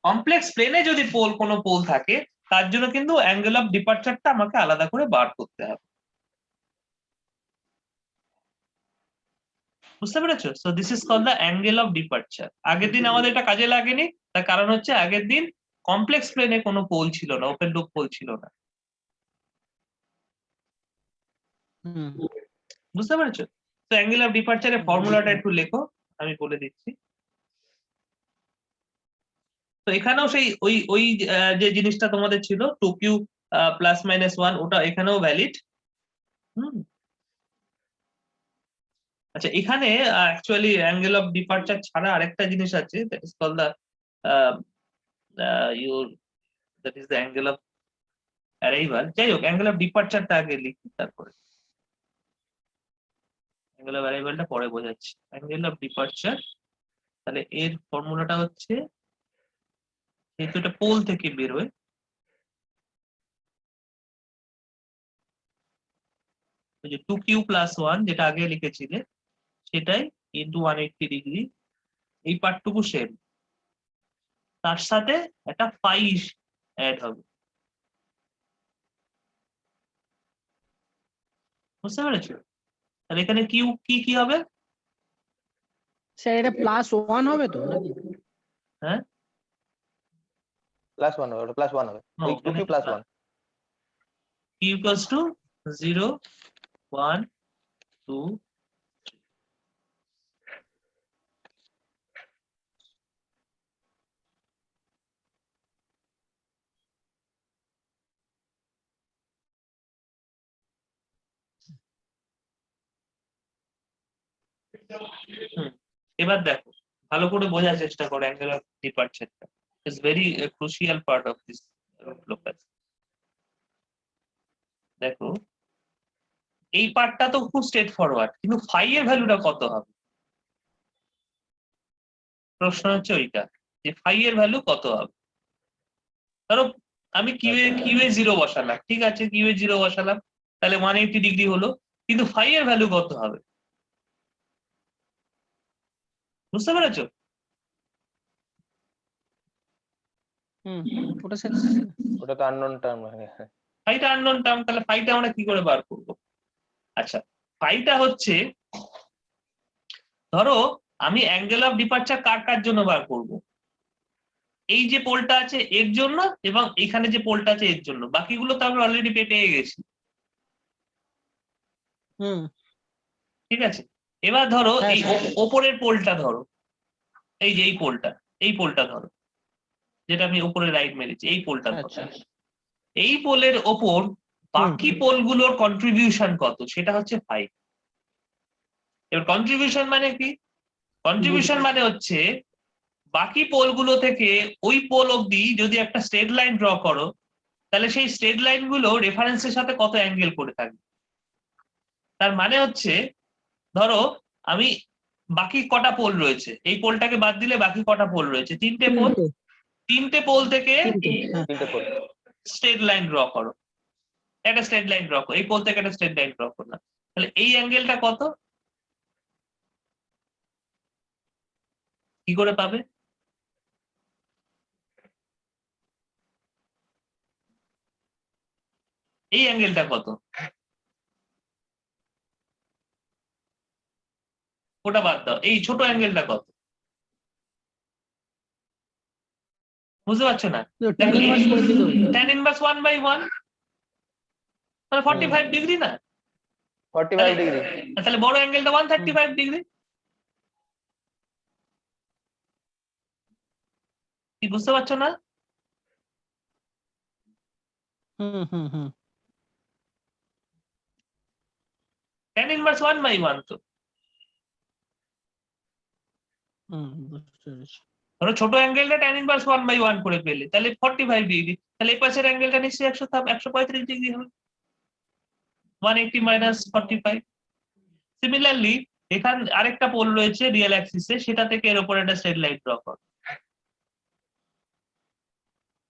কমপ্লেক্স প্লেনে যদি কোনো পোল থাকে তার জন্য কিন্তু অ্যাঙ্গেল অফ ডিপার্চারটা আমাকে আলাদা করে বার করতে হবে। বুঝতে পেরেছো? So this is called the angle of departure. আগের দিন আমাদের এটা কাজে লাগেনি, তার কারণ হচ্ছে আগের দিন কমপ্লেক্স প্লেনে কোনো পোল ছিল না, ওপেন লুপ পোল ছিল না। হুম বুঝতে পেরেছো? তো অ্যাঙ্গেল অফ ডিপার্চারের ফর্মুলাটা একটু লেখো, আমি বলে দিচ্ছি। তো এখানেও সেই ওই ওই যে জিনিসটা তোমাদের ছিল 2q ± 1, ওটা এখানেও ভ্যালিড। আচ্ছা, এখানে অ্যাকচুয়ালি অ্যাঙ্গেল অফ ডিপার্চার ছাড়া আরেকটা জিনিস আছে, that is called the your that is the angle of arrival. যাই হোক, অ্যাঙ্গেল অফ ডিপার্চারটা আগে লিখি, তারপরে অ্যাঙ্গেল অফ অ্যারাইভালটা পরে বোঝাচ্ছি। অ্যাঙ্গেল অফ ডিপার্চার, তাহলে এর ফর্মুলাটা হচ্ছে, যেহেতু এটা পোল থেকে বেরোয়, ওই যে 2q + 1 যেটা আগে লিখেছিলে সেটাই ইন্টু 180 ডিগ্রি, এই পার্টটুকু সেম, তার সাথে একটা পাই অ্যাড হবে। বুঝতে পেরেছো? তাহলে এখানে কিউ কি হবে? স্যার এটা +1 হবে তো নাকি? হ্যাঁ, +1 হবে, ওটা +1 হবে, No, ওই 2q +1। q equals to 0 1 2 এবার দেখো, ভালো করে বোঝার চেষ্টা করো অ্যাঙ্গেল অফ ডিপার্চারটা is very crucial part of this locus. দেখো এই পার্টটা তো খুব স্ট্রেট ফরওয়ার্ড, কিন্তু ফাই এর ভ্যালুটা কত হবে? প্রশ্ন হচ্ছে ওইটা, যে ফাই এর ভ্যালু কত হবে। ধরো আমি কিউ এ 0 বসালাম, ঠিক আছে, কিউ এ 0 বসালাম, তাহলে 180 ডিগ্রি হলো, কিন্তু ফাই এর ভ্যালু কত হবে? বুঝতে পেরেছো? ওটা স্যার ওটা তো আননোন টার্ম। ফাইটা আননোন টার্ম, তাহলে ফাইটা আমরা কি করে বার করবো? আচ্ছা, ফাইটা হচ্ছে, ধরো আমি অ্যাঙ্গেল অফ ডিপার্চার কার জন্য বার করব? এই যে পোলটা আছে এর জন্য, এবং এখানে যে পোলটা আছে এর জন্য, বাকিগুলো তো আমরা অলরেডি পেয়ে গেছি। ঠিক আছে, এবার ধরো হ্যাঁ, এই ওপরের পোলটা ধরো, এই যে এই পোলটা ধরো, যেটা আমি উপরে রাইট মেরেছি, এই পোলটা ধরো। আচ্ছা। এই পোলের ওপর বাকি পোলগুলোর কন্ট্রিবিউশন কত, সেটা হচ্ছে 5। এবার কন্ট্রিবিউশন মানে কি? কন্ট্রিবিউশন মানে হচ্ছে বাকি পোলগুলো থেকে ওই পোল অবধি যদি একটা স্ট্রেট লাইন ড্র করো, তাহলে সেই স্ট্রেট লাইন গুলো রেফারেন্সের সাথে কত অ্যাঙ্গেল করে থাকবে? তার মানে হচ্ছে ধরো আমি বাকি কটা পোল রয়েছে, এই পোলটাকে বাদ দিলে বাকি কটা পোল রয়েছে? তিনটে পোল। তিনটে পোল থেকে তিনটে পোল স্ট্রেট লাইন ড্র করো, একটা স্ট্রেট লাইন ড্র করো, এই পোল থেকে একটা স্ট্রেট লাইন ড্র করলাম, তাহলে এই অ্যাঙ্গেলটা কত কি করে পাবে? এই অ্যাঙ্গেলটা কত? ওটা বাদ দাও, এই ছোট অ্যাঙ্গেলটা কত? বুঝতে পারছো না? tan inverse করে দিতে হবে। tan inverse 1/1 মানে 45 ডিগ্রি না? 45 ডিগ্রি। তাহলে বড় অ্যাঙ্গেলটা 135 ডিগ্রি। কি বুঝতে পারছো না? হুম। tan inverse 1/1 তো। বুঝতে পেরেছি। ধরো ছোট অ্যাঙ্গেলটা tan inverse 1/1 করে পেলে, তাহলে 45 ডিগ্রি, তাহলে এই পাশের অ্যাঙ্গেলটা নিশ্চয়ই 135 ডিগ্রি হবে। 180 minus 45। সিমিলারলি এখান আরেকটা পোল রয়েছে রিয়েল অ্যাক্সিসে, সেটা থেকে এর উপর একটা স্ট্রেট লাইন ড্র কর,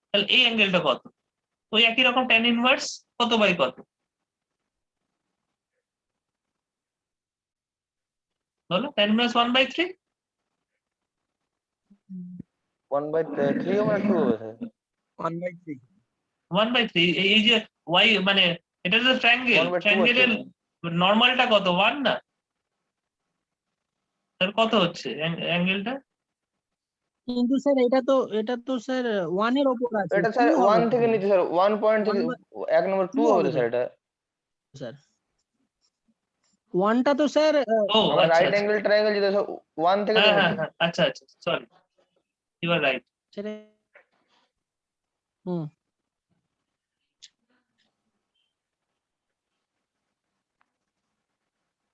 তাহলে এই অ্যাঙ্গেলটা কত? ওই একই রকম tan ইনভার্স কত বাই কত? বলো, tan ইনভার্স 1/3। 1/3 হবে না 2 হবে স্যার? 1/3 1/3। এই যে y মানে এটা তো ট্রায়াঙ্গেল, 1/2 ট্রায়াঙ্গেলের নরমালটা কত? 1 না? তাহলে কত হচ্ছে অ্যাঙ্গেলটা? কিন্তু স্যার এটা তো স্যার 1 এর উপর আছে। এটা স্যার 1 থেকে নিচে স্যার 1 পয়েন্ট থেকে 1 নম্বর 2 হবে স্যার এটা। স্যার 1টা তো স্যার ও আমার আচ্ছা রাইট আচ্ছা, অ্যাঙ্গেল ট্রায়াঙ্গেল যেটা 1 থেকে তো হ্যাঁ নিচে। আচ্ছা আচ্ছা, সরি, ইউ আর রাইট। সেটা হুম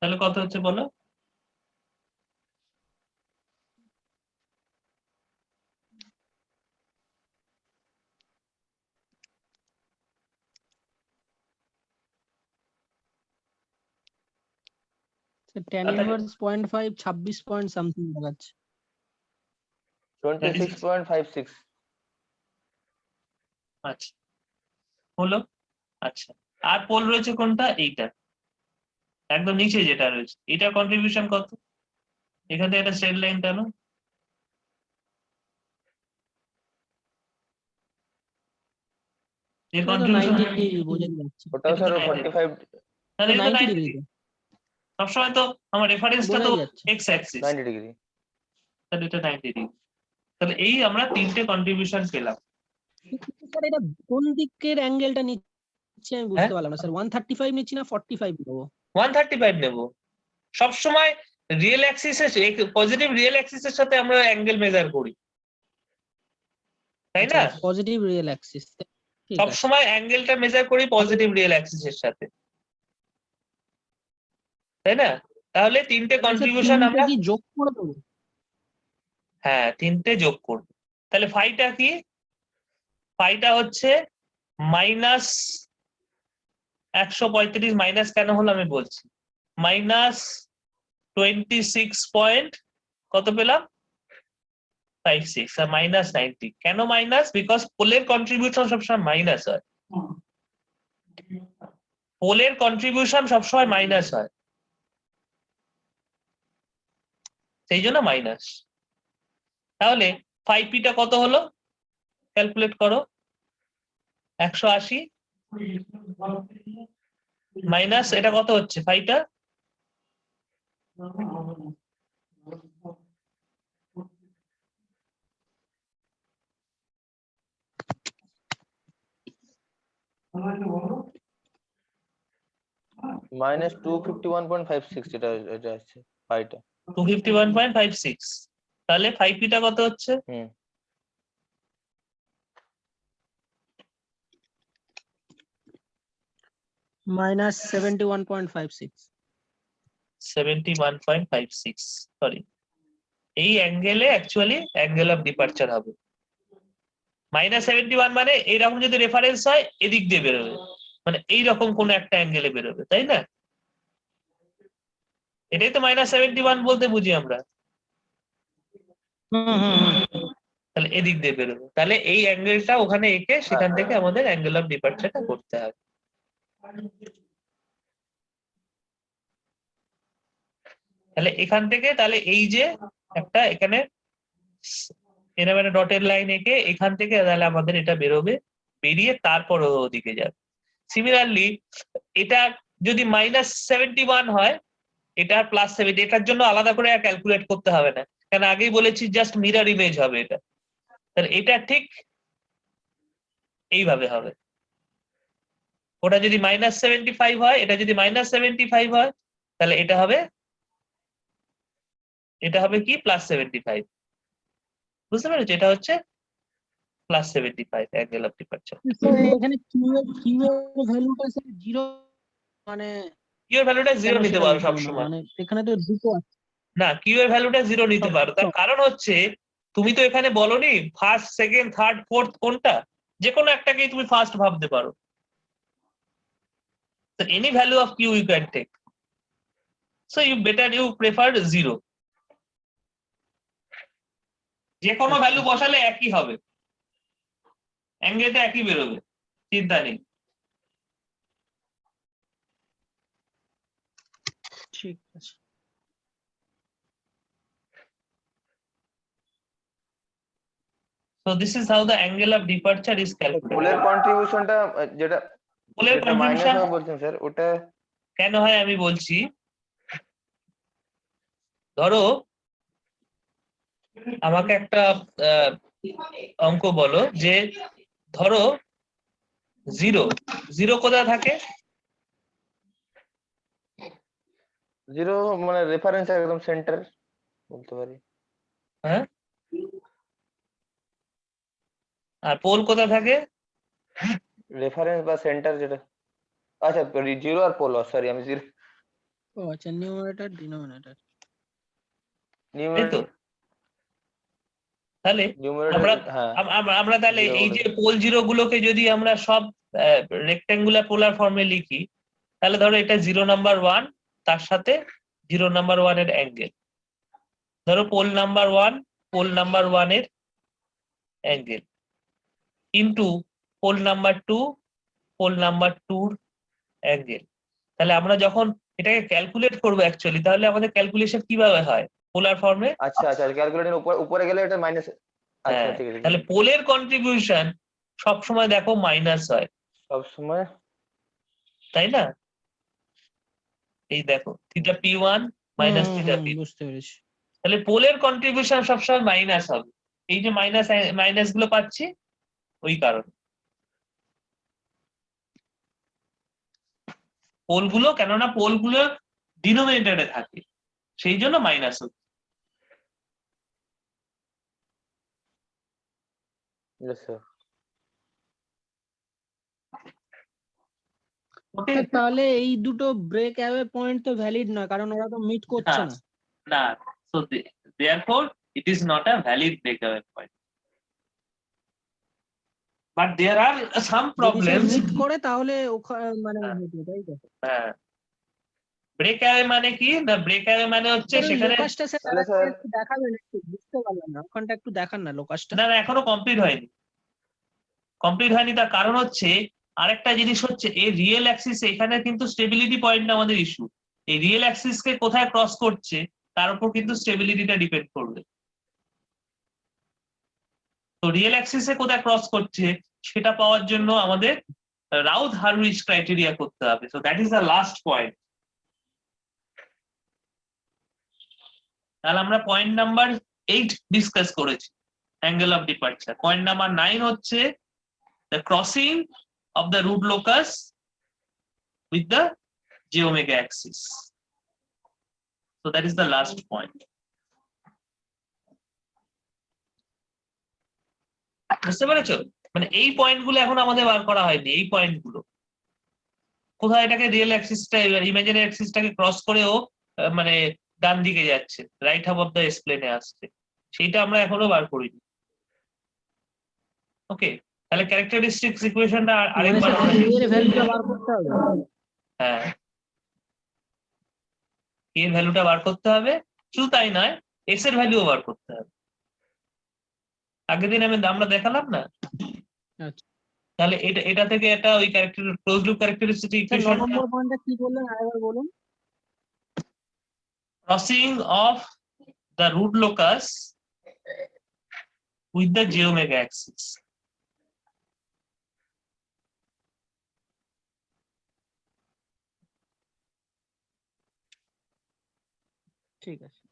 তাহলে কত হচ্ছে বলো? tan inverse 0.5 26 পয়েন্ট সামথিং দেখাচ্ছে। 26.56। আচ্ছা হলো। আচ্ছা, আর পোল রয়েছে কোনটা? এইটা একদম নিচে যেটা রয়েছে, এটা কন্ট্রিবিউশন কত? এখান থেকে একটা স্ট্রেট লাইন টানো, এর সেটা তো কন্ট্রিবিউশন 90 ডিগ্রি বোঝা যাচ্ছে। ওটাও স্যার 45 তাহলে এটা 90 90 ডিগ্রি ডিগ্রি। সবসময় তো আমার রেফারেন্সটা তো বোঝাই যাচ্ছে। X Axis, 90 degree. তাহলে এটা 90 ডিগ্রি। তাহলে এই আমরা তিনটে কন্ট্রিবিউশন পেলাম। স্যার এটা কোন দিকের অ্যাঙ্গেলটা নিচ্ছে আমি হ্যাঁ? বুঝতে পারলাম না স্যার। 135 নিচ্ছি না 45 নেবো? 135 নেব। সবসময় রিয়েল অ্যাক্সিসের পজিটিভ রিয়েল অ্যাক্সিসের সাথে আমরা অ্যাঙ্গেল মেজার করি, তাই না? Positive real Axis. ঠিক আছে। সবসময় অ্যাঙ্গেলটা মেজার করি পজিটিভ রিয়েল অ্যাক্সিসের সাথে, তাই না? তাহলে তিনটে কন্ট্রিবিউশন আমরা কি যোগ করে দেবো? হ্যাঁ তিনটে যোগ করব। তাহলে ফাইটা কি? ফাইটা হচ্ছে মাইনাস 135, মাইনাস কেন হলো আমি বলছি। মাইনাস 26 পয়েন্ট কত পেলাম? 56 আর মাইনাস 90। কেন মাইনাস? বিকজ পোলের কন্ট্রিবিউশন সবসময় মাইনাস হয়, পোলের কন্ট্রিবিউশন সবসময় মাইনাস হয়, সেই জন্য মাইনাস। তাহলে 5p-টা কত হলো? ক্যালকুলেট করো। 180 মাইনাস এটা কত হচ্ছে? 5টা মাইনাস 251.56 এটা আসছে পাইটা। 251.56। তাহলে 5p-টা কত হচ্ছে? মাইনাস 71.56। 71.56, সরি। এই অ্যাঙ্গেলে অ্যাকচুয়ালি অ্যাঙ্গেল অফ ডিপারচার হবে। -71 মানে এইরকম যদি রেফারেন্স হয় এদিক দিয়ে বেরোবে, মানে এইরকম কোন একটা অ্যাঙ্গেলে বেরোবে, তাই না? এটাই তো -71 বলতে বুঝি আমরা। তাহলে এদিক দিয়ে বেরোবে, তাহলে এই অ্যাঙ্গেলটা ওখানে এঁকে সেখান থেকে আমাদের অ্যাঙ্গেল অফ ডিপার্চারটা করতে হবে। তাহলে এখান থেকে তাহলে এই যে একটা এখানে এরকম একটা ডটের লাইন এঁকে এখান থেকে তাহলে আমাদের এটা বেরোবে, বেরিয়ে তারপর ওদিকে যাবে। সিমিলারলি এটা যদি -71 হয়, এটা +70, এটার জন্য আলাদা করে আর ক্যালকুলেট করতে হবে না, কারণ আগেই বলেছি জাস্ট মিরর ইমেজ হবে এটা। তাহলে এটা ঠিক এইভাবে হবে। ওটা যদি -75 হয়, এটা যদি -75 হয়, তাহলে এটা হবে কি +75। বুঝতে পেরেছো? এটা হচ্ছে +75 অ্যাঙ্গেল অফ ডিপার্চার। এখানে কিউ এর ভ্যালুটা স্যার 0, মানে কিউ এর ভ্যালুটা 0 কেন নিতে সেটা পারো বুঝলাম না, সবসময়। মানে এখানে তো দুটো আছে। না, কিউ এর ভ্যালুটা 0 নিতে পারো, তার কারণ হচ্ছে তুমি তো এখানে বলনি ফার্স্ট, সেকেন্ড, থার্ড, ফোর্থ কোনটা, যে কোনো একটাকেই তুমি ফার্স্ট ভাবতে পারো। So any value of q you can take. So you prefer 0. যে কোনো ভ্যালু বসালে একই হবে, অ্যাঙ্গেলটা একই বেরোবে, চিন্তা নেই। ঠিক আছে। So this is how the angle of departure is calculated. পোলের কন্ট্রিবিউশনটা যেটা পোলের যেটা মাইনাস কন্ট্রিবিউশন হবে বলছেন স্যার, ওটা কেন হয় আমি বলছি। ধরো আমাকে একটা অঙ্ক বলো, যে ধরো 0 কোথায় থাকে? 0 মানে রেফারেন্স একদম সেন্টার বলতে পারি। হ্যাঁ, আর পোল কোথায় থাকে? রেফারেন্স বা সেন্টার যেটা, আচ্ছা 0 আর পোল, সরি আমি 0 ও আচ্ছা, নিউমারেটর ডিনোমিনেটর। তাই তো? তাহলে আমরা হ্যাঁ আমরা তাহলে zero এই বলে যে পোল জিরো গুলোকে যদি আমরা সব রেক্টেঙ্গুলার পোলার ফর্মে লিখি, তাহলে ধরো এটা 0 নাম্বার 1, তার সাথে 0 নাম্বার 1 এর অ্যাঙ্গেল। ধরো পোল নাম্বার 1 এর অ্যাঙ্গেল ইন্টু পোল নাম্বার 2 এর অ্যাঙ্গেল। তাহলে আমরা যখন এটাকে ক্যালকুলেট করবো অ্যাকচুয়ালি, তাহলে আমাদের ক্যালকুলেশন কিভাবে হয় পোলার ফর্মে? আচ্ছা আচ্ছা ক্যালকুলেটর উপরে গেলে এটা মাইনাস। আচ্ছা হ্যাঁ, ঠিক আছে, তাহলে পোলের কন্ট্রিবিউশন সবসময় দেখো মাইনাস হয়, সব সময় তাই না? এই দেখো θp1 - θp, বুঝতে পেরেছি। তাহলে পোলের কন্ট্রিবিউশন সবসময় মাইনাস হবে। এই যে মাইনাস গুলো পাচ্ছি ওই কারণে। পোলগুলো, কেননা পোলগুলো ডিনোমিনেটরে থাকে, সেই জন্য মাইনাস হচ্ছে। Yes, sir. ওকে, তাহলে এই দুটো ব্রেক অ্যাওয়ে পয়েন্ট তো ভ্যালিড নয়, কারণ ওরা তো মিট করছে না। না, so therefore it is not a valid breakaway point. But there are some problems. Meet করে তাহলে মানে তাই তো। হ্যাঁ, ব্রেকঅ্যাওয়ে মানে কি? না, ব্রেকঅ্যাওয়ে মানে হচ্ছে সেখানে লোকাসটা স্যার একটু দেখাবেন, একটু বুঝতে পারলাম না, ওখানটা একটু দেখান না লোকাসটা। না, এখনো কমপ্লিট হয়নি। তার কারণ হচ্ছে আরেকটা জিনিস হচ্ছে এই রিয়েল অ্যাক্সিস, এখানে কিন্তু স্টেবিলিটি পয়েন্ট আমাদের ইস্যু। এই রিয়েল অ্যাক্সিস কে কোথায় ক্রস করছে তার উপর কিন্তু স্টেবিলিটিটা ডিপেন্ড করবে। তো রিয়েল অ্যাক্সিসে কোথায় ক্রস করছে সেটা পাওয়ার জন্য আমাদের রাউথ হারউইচ ক্রাইটেরিয়া করতে হবে। So that is the last point. তাহলে আমরা পয়েন্ট নাম্বার 8 ডিসকাস করেছি, angle of departure. Point number 9 হচ্ছে the crossing of the root locus with the j omega axis. So that is the last point. বুঝতে পেরেছো? মানে এই point গুলো এখন আমাদের বার করা হয়নি। এই পয়েন্ট গুলো কোথায় এটাকে রিয়েল অ্যাক্সিসটা ইমাজিনারি অ্যাক্সিসটাকে ক্রস করেও মানে ডান দিকে যাচ্ছে, right half of the S প্লেনে আসছে, সেইটা আমরা এখনো বার করিনি। ওকে, তাহলে ক্যারেক্টারিস্টিক্স ইকুয়েশনটা মানে আরেকবার স্যার আমরা k লিখি। এর ভ্যালুটা বার করতে হবে। হ্যাঁ, k এর ভ্যালুটা বার করতে হবে, শুধু তাই নয় s এর ভ্যালুও বার করতে হবে। আগের দিন আমরা দেখালাম না? আচ্ছা তাহলে এটা থেকে একটা ওই character close loop characteristic sir 9 equation, number পয়েন্টটা কি বললেন আরেকবার বলুন। crossing of the root locus with the j omega axis. ঠিক আছে।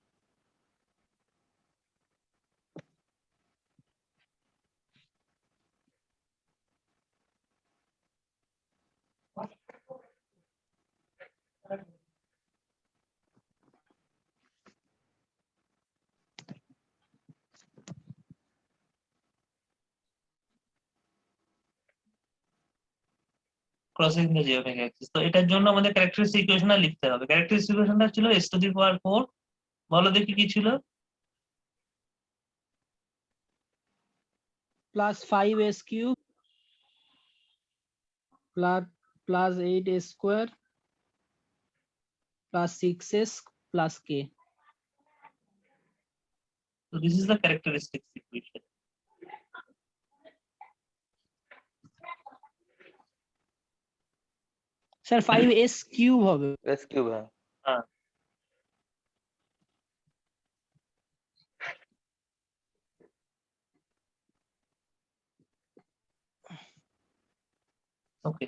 Crossing the j omega axis, তো এটার জন্য আমাদের ক্যারেক্টারিস্টিক ইকুয়েশনটা লিখতে হবে। ক্যারেক্টারিস্টিক ইকুয়েশনটা ছিল s to the power 4, বলো দেখি কি ছিল? Plus 5s cube plus 8 square plus 6s plus k। So this is the characteristics equation. Sir 5s cube হবে। s কিউব হ্যাঁ। হ্যাঁ, ওকে,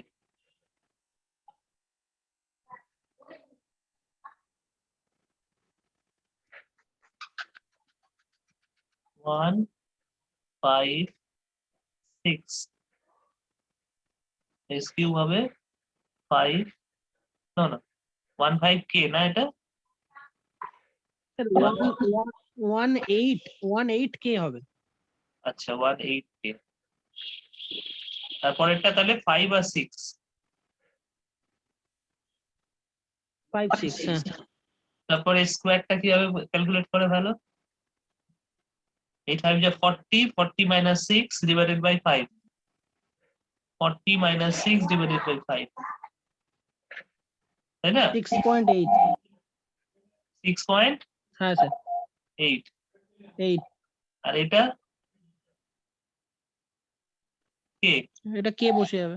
ওয়ান 5 6 s কিউব হবে 5, না 15k না এটা? স্যার 18k হবে। আচ্ছা 18k, তারপরেরটা তাহলে 5 আর 6, 5 6 হ্যাঁ। তারপরে স্কোয়ারটা কিভাবে ক্যালকুলেট করে ভালো? 8 5 যা 40, 40 minus 6 divided by 5, 40 minus 6 divided by 5, তাই না? 6.8 6.8, হ্যাঁ স্যার 8 আর এটা k। এটা কে বসে যাবে।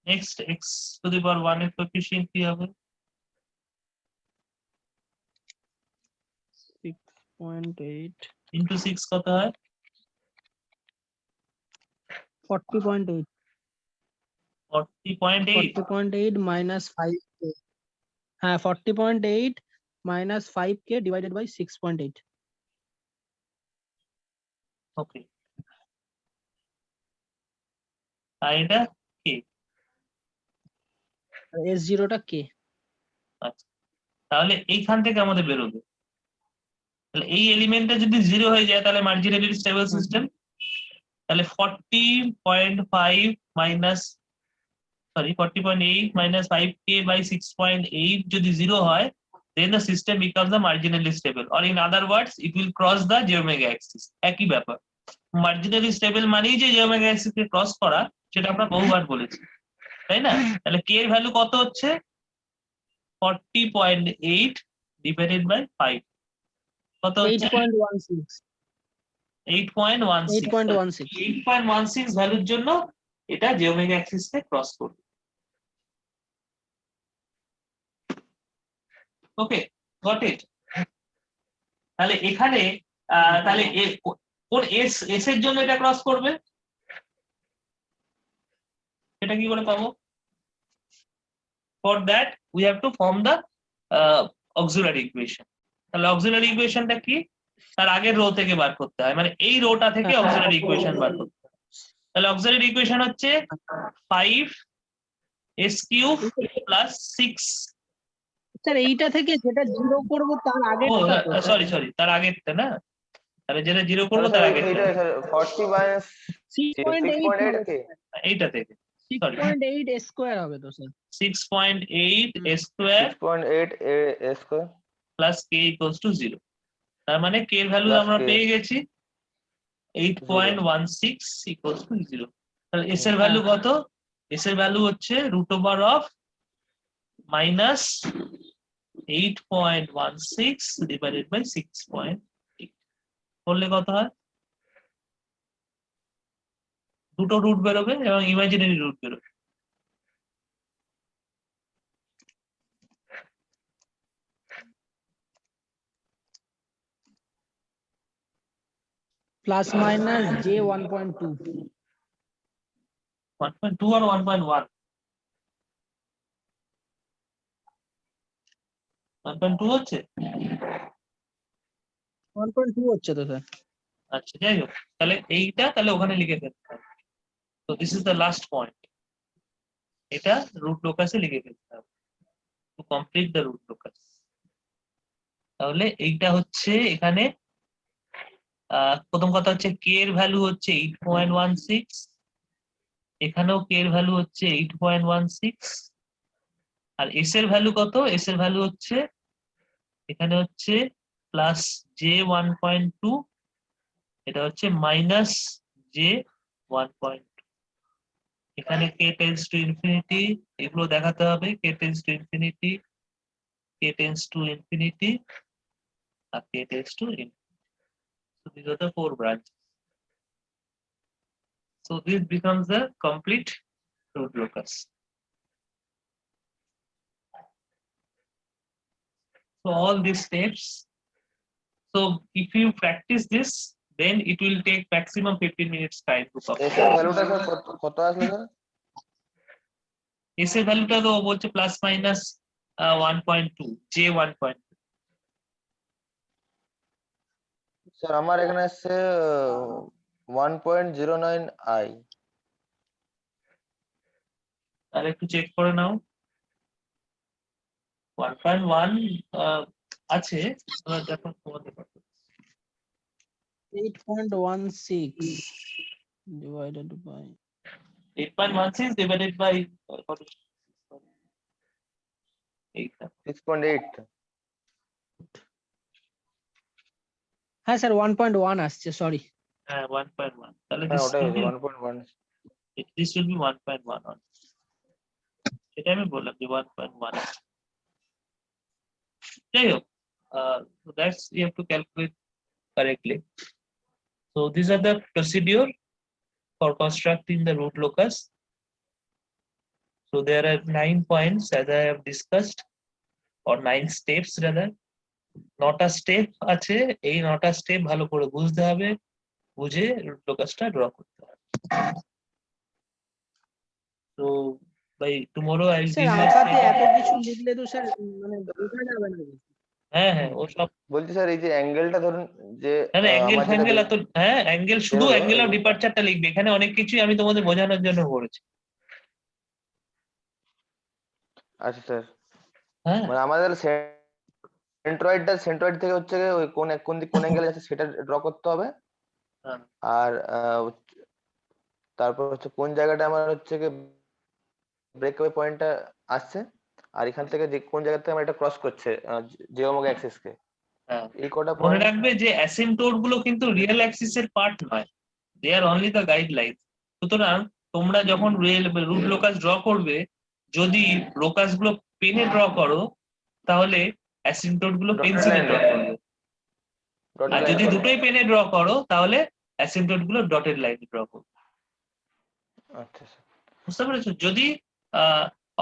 Next x to the power 1 এর কোএফিসিয়েন্ট কি হবে? 6.8 ইনটু 6 কত হয়? 40.8 40.8, 40.8 minus 5k হ্যাঁ 40.8 minus 5k divided by 6.8। ওকে, আর এটা k। s0 টা k। আচ্ছা, তাহলে এইখান থেকে আমাদের বেরোবে, তাহলে এই এলিমেন্টটা যদি 0 হয়ে যায় তাহলে মার্জিনালি স্টেবল সিস্টেম। তাহলে 40.5 মাইনাস 40.8 minus 5k by 6.8 যদি 0 হয়, then the system becomes the marginally stable, or in other words it will cross the j omega axis। একই ব্যাপার, মার্জিনালি স্টেবল মানেই যে j omega axis কে ক্রস করা, সেটা আমরা বহুবার বলেছি, তাই না? তাহলে k এর ভ্যালু কত হচ্ছে? 40.8 divided by 5, কত হচ্ছে? 8.16 ভ্যালুর জন্য এটা j omega axis কে ক্রস করবে। ওকে, গট ইট। তাহলে এখানে তাহলে কোন এস এর জন্য এটা ক্রস করবে, এটা কি করে পাবো? For that we have to form the auxiliary equation. তাহলে অক্সিলারি ইকুয়েশনটা কি? তার আগের রো থেকে বার করতে হয়, মানে এই রোটা থেকে অক্সিলারি ইকুয়েশন বার করতে হয়। তাহলে অক্সিলারি ইকুয়েশন হচ্ছে 5 s কিউব প্লাস 6। স্যার এইটা থেকে যেটা 0 করব তার আগেরটা তো সরি তার আগেরটা না, তাহলে যেটা 0 করব তাহলে তার স্যার আগেরটা, এইটা স্যার 40 minus 6.8 6.8 কে এইটা থেকে 6.8 স্কয়ার হবে তো sir. 6.8 square 6.8 a square plus k equals to 0। তার মানে k এর ভ্যালু Plus আমরা k। পেয়ে গেছি 8.16 equals to 0. তাহলে s এর ভ্যালু কত? s এর ভ্যালু হচ্ছে √of minus 8.16 divided by 6.8 করলে কত হয়? দুটো রুট বেরোবে এবং ইমাজিনারি রুট বেরোবে। Plus minus J 1.2. 1.2 or 1.1? 1.2 হচ্ছে? 1.2 হচ্ছে তো স্যার। আচ্ছা যাই হোক, তাহলে এইটা তাহলে ওখানে লিখে ফেলতে হবে। তো this is the last point, এটা রুট লোকাসে লিখে ফেলতে হবে to complete the root locus. তাহলে এইটা হচ্ছে এখানে প্রথম কথা হচ্ছে কে এর ভ্যালু হচ্ছে 8.16, এখানেও কে এর ভ্যালু হচ্ছে 8.16, আর এস এর ভ্যালু কত? এস এর ভ্যালু হচ্ছে এখানে হচ্ছে প্লাস জে 1.2, এটা হচ্ছে মাইনাস জে 1.2। এখানে কে টেন্স টু ইনফিনিটি, এগুলো দেখাতে হবে, K tends to infinity, K tends to infinity, আর K tends to infinity. So these are the 4 branches. So this becomes the complete root locus. So all these steps. So if you practice this, then it will take maximum 15 minutes time to s complete. এর ভ্যালুটা sir কত আসলো sir? S এর ভ্যালুটা তো বলছে plus minus 1.2, J 1.2। Sir আমার এখানে আসছে 1.09 i। আর একটু চেক করে নাও। 1.1 আছে, তোমরা দেখো তোমাদের কত। 8.16 divided by 8.16 divided by what is 8? 6.8। হ্যাঁ স্যার 1.1 আসছে, সরি। হ্যাঁ 1.1, তাহলে হ্যাঁ this ওটাই will হচ্ছে be 1.1। this will be 1.1 সেটা আমি বললাম যে 1.1। যাই হোক, so that's you have to calculate correctly. So these are the procedure for constructing the root locus. So there are 9 points as I have discussed, or 9 steps rather. 9টা step আছে, এই 9টা step ভালো করে বুঝতে হবে, বুঝে রুট লোকাসটা ড্র করতে হবে। So by tomorrow I will sir give you a আঁকাতে step. এত কিছু লিখলে তো স্যার মানে বোঝা যাবে না। হ্যাঁ হ্যাঁ ও সব বলছি স্যার এই যে অ্যাঙ্গেলটা ধরুন যে অ্যাঙ্গেল আমার যেটা ফ্যাঙ্গেল এত, হ্যাঁ অ্যাঙ্গেল শুধু হলো অ্যাঙ্গেল অফ ডিপারচারটা লিখবে, এখানে অনেক কিছুই আমি তোমাদের বোঝানোর জন্য করেছি। আচ্ছা স্যার, হ্যাঁ মানে আমাদের সেন্ট্রয়েড থেকে হচ্ছে গিয়ে ওই কোন অ্যাঙ্গেল আছে সেটা ড্র করতে হবে। হ্যাঁ। আর তারপর হচ্ছে কোন জায়গাটা আমার হচ্ছে গিয়ে ব্রেকওয়ে পয়েন্টটা আসছে, আর এখান থেকে যে কোন জায়গা থেকে আমার এটা ক্রস করছে যে ওমেগা অ্যাক্সিস কে, হ্যাঁ এই কটা মনে পয়েন্ট। রাখবে যে অ্যাসিম্পটোট গুলো কিন্তু রিয়েল অ্যাক্সিস এর পার্ট নয়, দে আর অনলি দ্য গাইডলাইন। সুতরাং তোমরা যখন রুট লোকাস ড্র করবে, যদি লোকাস গুলো পেনে ড্র করো তাহলে অ্যাসিম্পটোট গুলো পেন্সিলে ড্র করবে, আর যদি দুটোই পেনে ড্র করো তাহলে অ্যাসিম্পটোট গুলো ডটেড লাইনে ড্র করবে। আচ্ছা স্যার, বুঝতে পেরেছো? যদি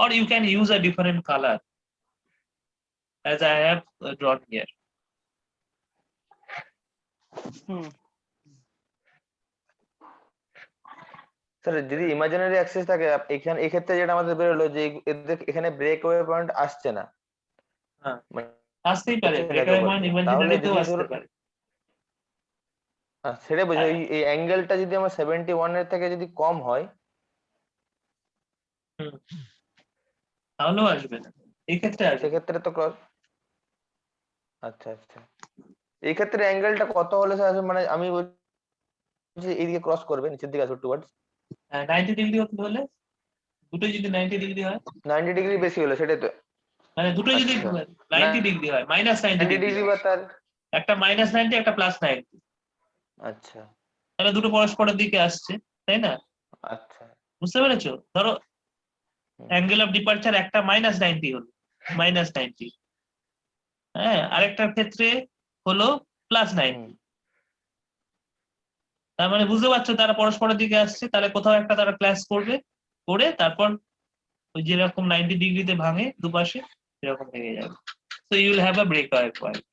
or you can use a different color as I have drawn here. Sir যদি ইমাজিনারি অ্যাক্সিস থাকে এখানে এই ক্ষেত্রে যেটা আমাদের বেরোলো যে এখানে ব্রেকওয়ে পয়েন্ট আসছে না। হ্যাঁ আসতেই পারে, ব্রেকওয়ে পয়েন্ট ইমাজিনারিতেও আসতে পারে। সেটা বুঝি এই অ্যাঙ্গেলটা যদি আমার 71 এর থেকে যদি কম হয় তাহলেও আসবে না, এই ক্ষেত্রে আসবে। সেক্ষেত্রে তো ক্রস। আচ্ছা আচ্ছা, এই ক্ষেত্রে অ্যাঙ্গেলটা কত হলে স্যার মানে আমি বলছি এইদিকে ক্রস করবে, নিচের দিকে আসবে টুয়ার্ডস 90 ডিগ্রি হতে হলে, দুটোই যদি 90 ডিগ্রি হয়, 90 ডিগ্রি বেশি হলো সেটাই তো, মানে দুটোই যদি 90 ডিগ্রি হয়, মাইনাস 90 ডিগ্রি বা তার একটা মাইনাস 90 একটা প্লাস 90। আচ্ছা তাহলে দুটো পরস্পরের দিকে আসছে, তাই না? আচ্ছা বুঝতে পেরেছো? ধরো হুম। অ্যাঙ্গেল অফ ডিপারচার একটা -90 হলো, -90, হ্যাঁ, আরেকটার ক্ষেত্রে হলো +90। হুম। তার মানে বুঝতে পারছো তারা পরস্পরের দিকে আসছে, তাহলে কোথাও একটা তারা ক্লাস করবে, করে তারপর ওই যেরকম 90 ডিগ্রিতে ভাঙে দুপাশে এরকম ভেঙে যাবে। So you will have a breakaway point.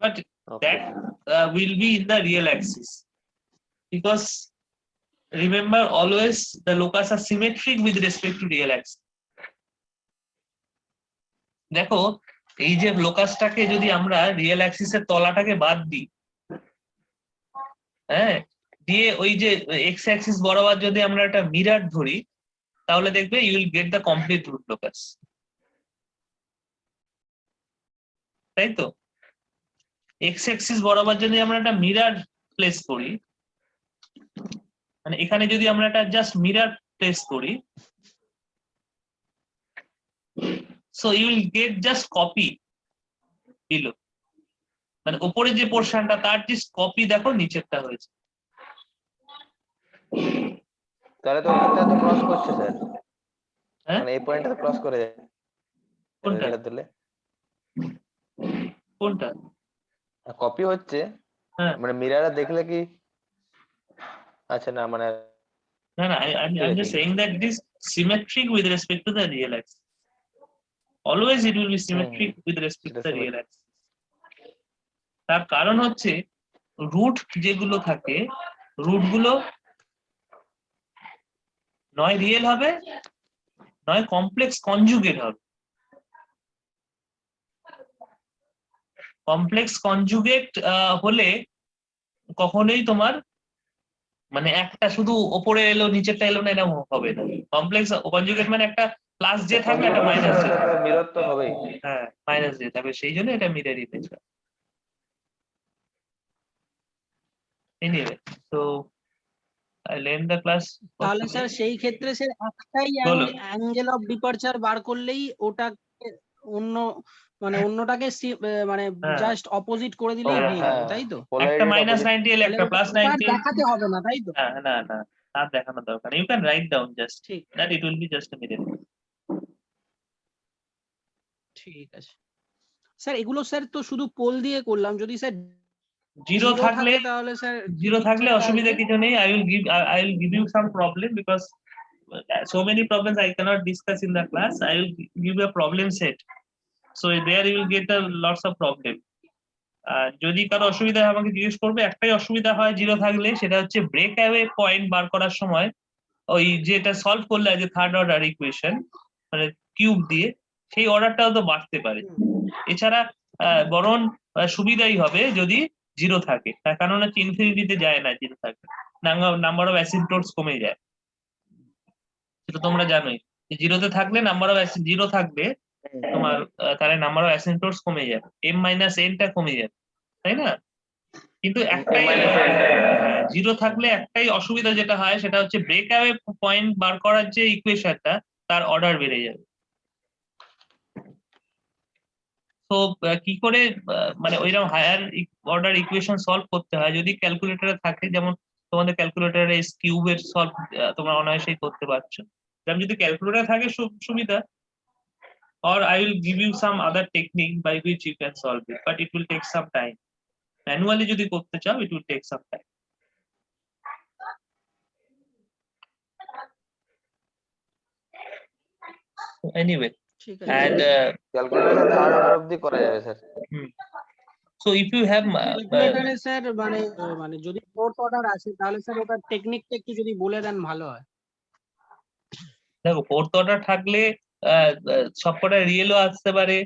But Okay. that will be in the real axis, because remember always the locus are symmetric with respect to real axis. দেখো এই যে লোকাসটাকে যদি আমরা রিয়েল অ্যাক্সিসের তলাটাকে বাদ দিই, হ্যাঁ, দিয়ে ওই যে এক্স অ্যাক্সিস বরাবর যদি আমরা একটা মিরার ধরি, তাহলে দেখবে you will get the complete root locus, তাই তো? এক্স অ্যাক্সিস বরাবর যদি আমরা একটা মিরার প্লেস করি, মানে এখানে যদি আমরা একটা জাস্ট মিরার প্লেস করি, so you will get just copy below, মানে উপরে যে পোর্শনটা তার জাস্ট কপি দেখো নিচেরটা হয়েছে। তাহলে তো ওখানটা তো ক্রস করছে স্যার, হ্যাঁ, মানে এই পয়েন্টটা তো ক্রস করে যায় কোনটা এটা দিলে কোনটা? কপি হচ্ছে, হ্যাঁ, মানে মিরারে দেখলে কি? আচ্ছা না মানে না না, I'm just saying that it is symmetric with respect to the real axis. Always it will be symmetric with respect to the real axis. তার কারণ হচ্ছে রুট যেগুলো থাকে, রুট গুলো নয় রিয়েল হবে, নয় কমপ্লেক্স কনজুগেট হবে। কমপ্লেক্স কনজুগেট হলে কখনোই তোমার মানে একটা শুধু ওপরে এলো নিচেরটা এলো না, এরকম হবে না। কমপ্লেক্স কনজুগেট মানে একটা প্লাস জে থাকবে, একটা মাইনাস জে, মিরর তো হবেই। হ্যাঁ মাইনাস জে থাকবে, সেই জন্য এটা mirror image. Anyway, so I'll end the class. তাহলে স্যার সেই ক্ষেত্রে স্যার একটাই বলো। অ্যাঙ্গেল অফ ডিপারচার বার করলেই ওটাকে অন্য মানে অন্যটাকে মানে হ্যাঁ। জাস্ট অপোজিট করে দিলেই হয়ে যাবে, তাই তো? একটা -90 এল, একটা +90। দেখাতে হবে না, তাই তো? না না না, আর দেখানো দরকার নেই। You can write down just ঠিক that it will be just a mirror। ঠিক আছে স্যার, এগুলো স্যার তো শুধু পোল দিয়ে করলাম, যদি স্যার জিরো থাকলে, তাহলে স্যার জিরো থাকলে অসুবিধা কিছু নেই। I will give you some problem because so many problems I cannot discuss in the class. I will give you a problem set, so there you will get a lots of problem. যদি কারো অসুবিধা হয় আমাকে জিজ্ঞেস করবে। একটাই অসুবিধা হয় জিরো থাকলে, সেটা হচ্ছে ব্রেক অ্যাওয়ে পয়েন্ট বার করার সময় ওই যেটা সলভ করলে যে থার্ড অর্ডার ইকুয়েশন মানে কিউব দিয়ে, সেই অর্ডারটাও তো বাড়তে পারে। এছাড়া বরং সুবিধাই হবে যদি জিরো থাকে, তার কারণ হচ্ছে ইনফিনিটিতে যায় না জিরো থাকে, নাম্বার অফ অ্যাসিম্পটোটস কমে যায়, সেটা তোমরা জানোই। জিরোতে থাকলে নাম্বার অফ জিরো থাকবে তোমার, তাহলে নাম্বার অফ অ্যাসিম্পটোটস কমে যাবে, m-n টা কমে যাবে, তাই না? কিন্তু একটাই জিরো থাকলে একটাই অসুবিধা যেটা হয় সেটা হচ্ছে ব্রেক অ্যাওয়ে পয়েন্ট বার করার যে ইকুয়েশনটা তার অর্ডার বেড়ে যাবে। তো কি করে মানে ওইরকম হায়ার অর্ডার ইকুয়েশন সলভ করতে হয়, যদি ক্যালকুলেটরে থাকে, যেমন তোমাদের ক্যালকুলেটরে এস কিউবের সলভ তোমরা অনায়াসেই করতে পারছো। যেমন যদি ক্যালকুলেটর থাকে সুবিধা, or I will give you some other technique by which you can solve it, but it will take some time. Manually যদি করতে চাও, it will take some time. Anyway, ঠিক আছে and ক্যালকুলেটরে থার্ড অর্ডার অবধি করা যাবে sir. so if you have ক্যালকুলেটরে sir মানে যদি ফোর্থ অর্ডার আসে তাহলে স্যার ওটার টেকনিকটা একটু যদি বলে দেন ভালো হয়। দেখো ফোর্থ অর্ডার থাকলে সবকটা রিয়েলও আসতে পারে,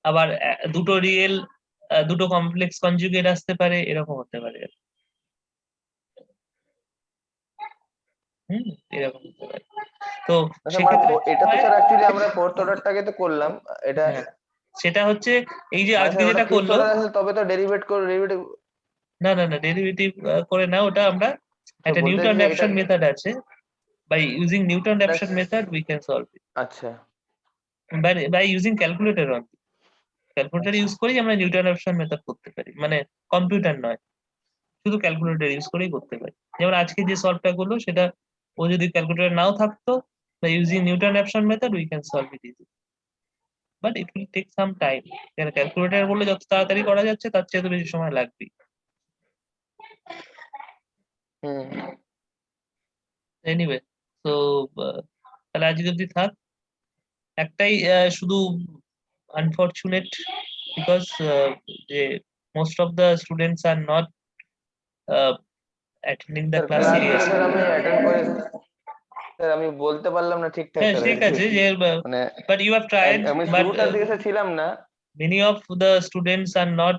আবার দুটো রিয়েল দুটো কমপ্লেক্স কনজুগেট আসতে পারে, এরকম হতে পারে। এরকম হতে পারে। তো সেক্ষেত্রে এটা তো স্যার অ্যাকচুয়ালি আমরা ফোর্থ অর্ডারটাকে তো করলাম, এটা সেটা হচ্ছে এই যে আজকে যেটা করলো, তবে তো ডেরিভেটিভ না না না, ডেরিভেটিভ করে না, ওটা আমরা একটা নিউটন র্যাপসন মেথড আছে, by using Newton Raphson method we can solve it. আচ্ছা, by using calculator only. Calculator use করেই আমরা নিউটন অ্যাপশন মেথড করতে পারি, মানে কম্পিউটার নয়, শুধু ক্যালকুলেটর ইউজ করেই করতে পারি। যেমন আজকে যে সলভটা করলো সেটা ও যদি ক্যালকুলেটর নাও থাকতো, বা using Newton Raphson method we can solve it easy, but it will take some time. Calculator বললে যত তাড়াতাড়ি করা যাচ্ছে তার চেয়ে তো বেশি সময় লাগবে। হুম এনিওয়ে, তো তাহলে আজকে অব্দি থাক। একটাই শুধু আনফরচুনেট, বিকজ যে most of the students are not attending the sir class ক্লাসগুলো সিরিয়াসলি। স্যার আমি অ্যাটেন্ড করে স্যার আমি বলতে পারলাম না ঠিকঠাক হ্যাঁ স্যার ঠিক আছে, যে মানে বাট ইউ হ্যাভ ট্রাইড, আমি বাট শুরুটার দিকে স্যার ছিলাম না। many of the students are not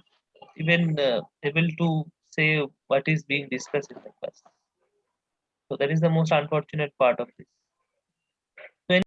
even able to say what is being discussed in the class. So that is the most unfortunate part of this.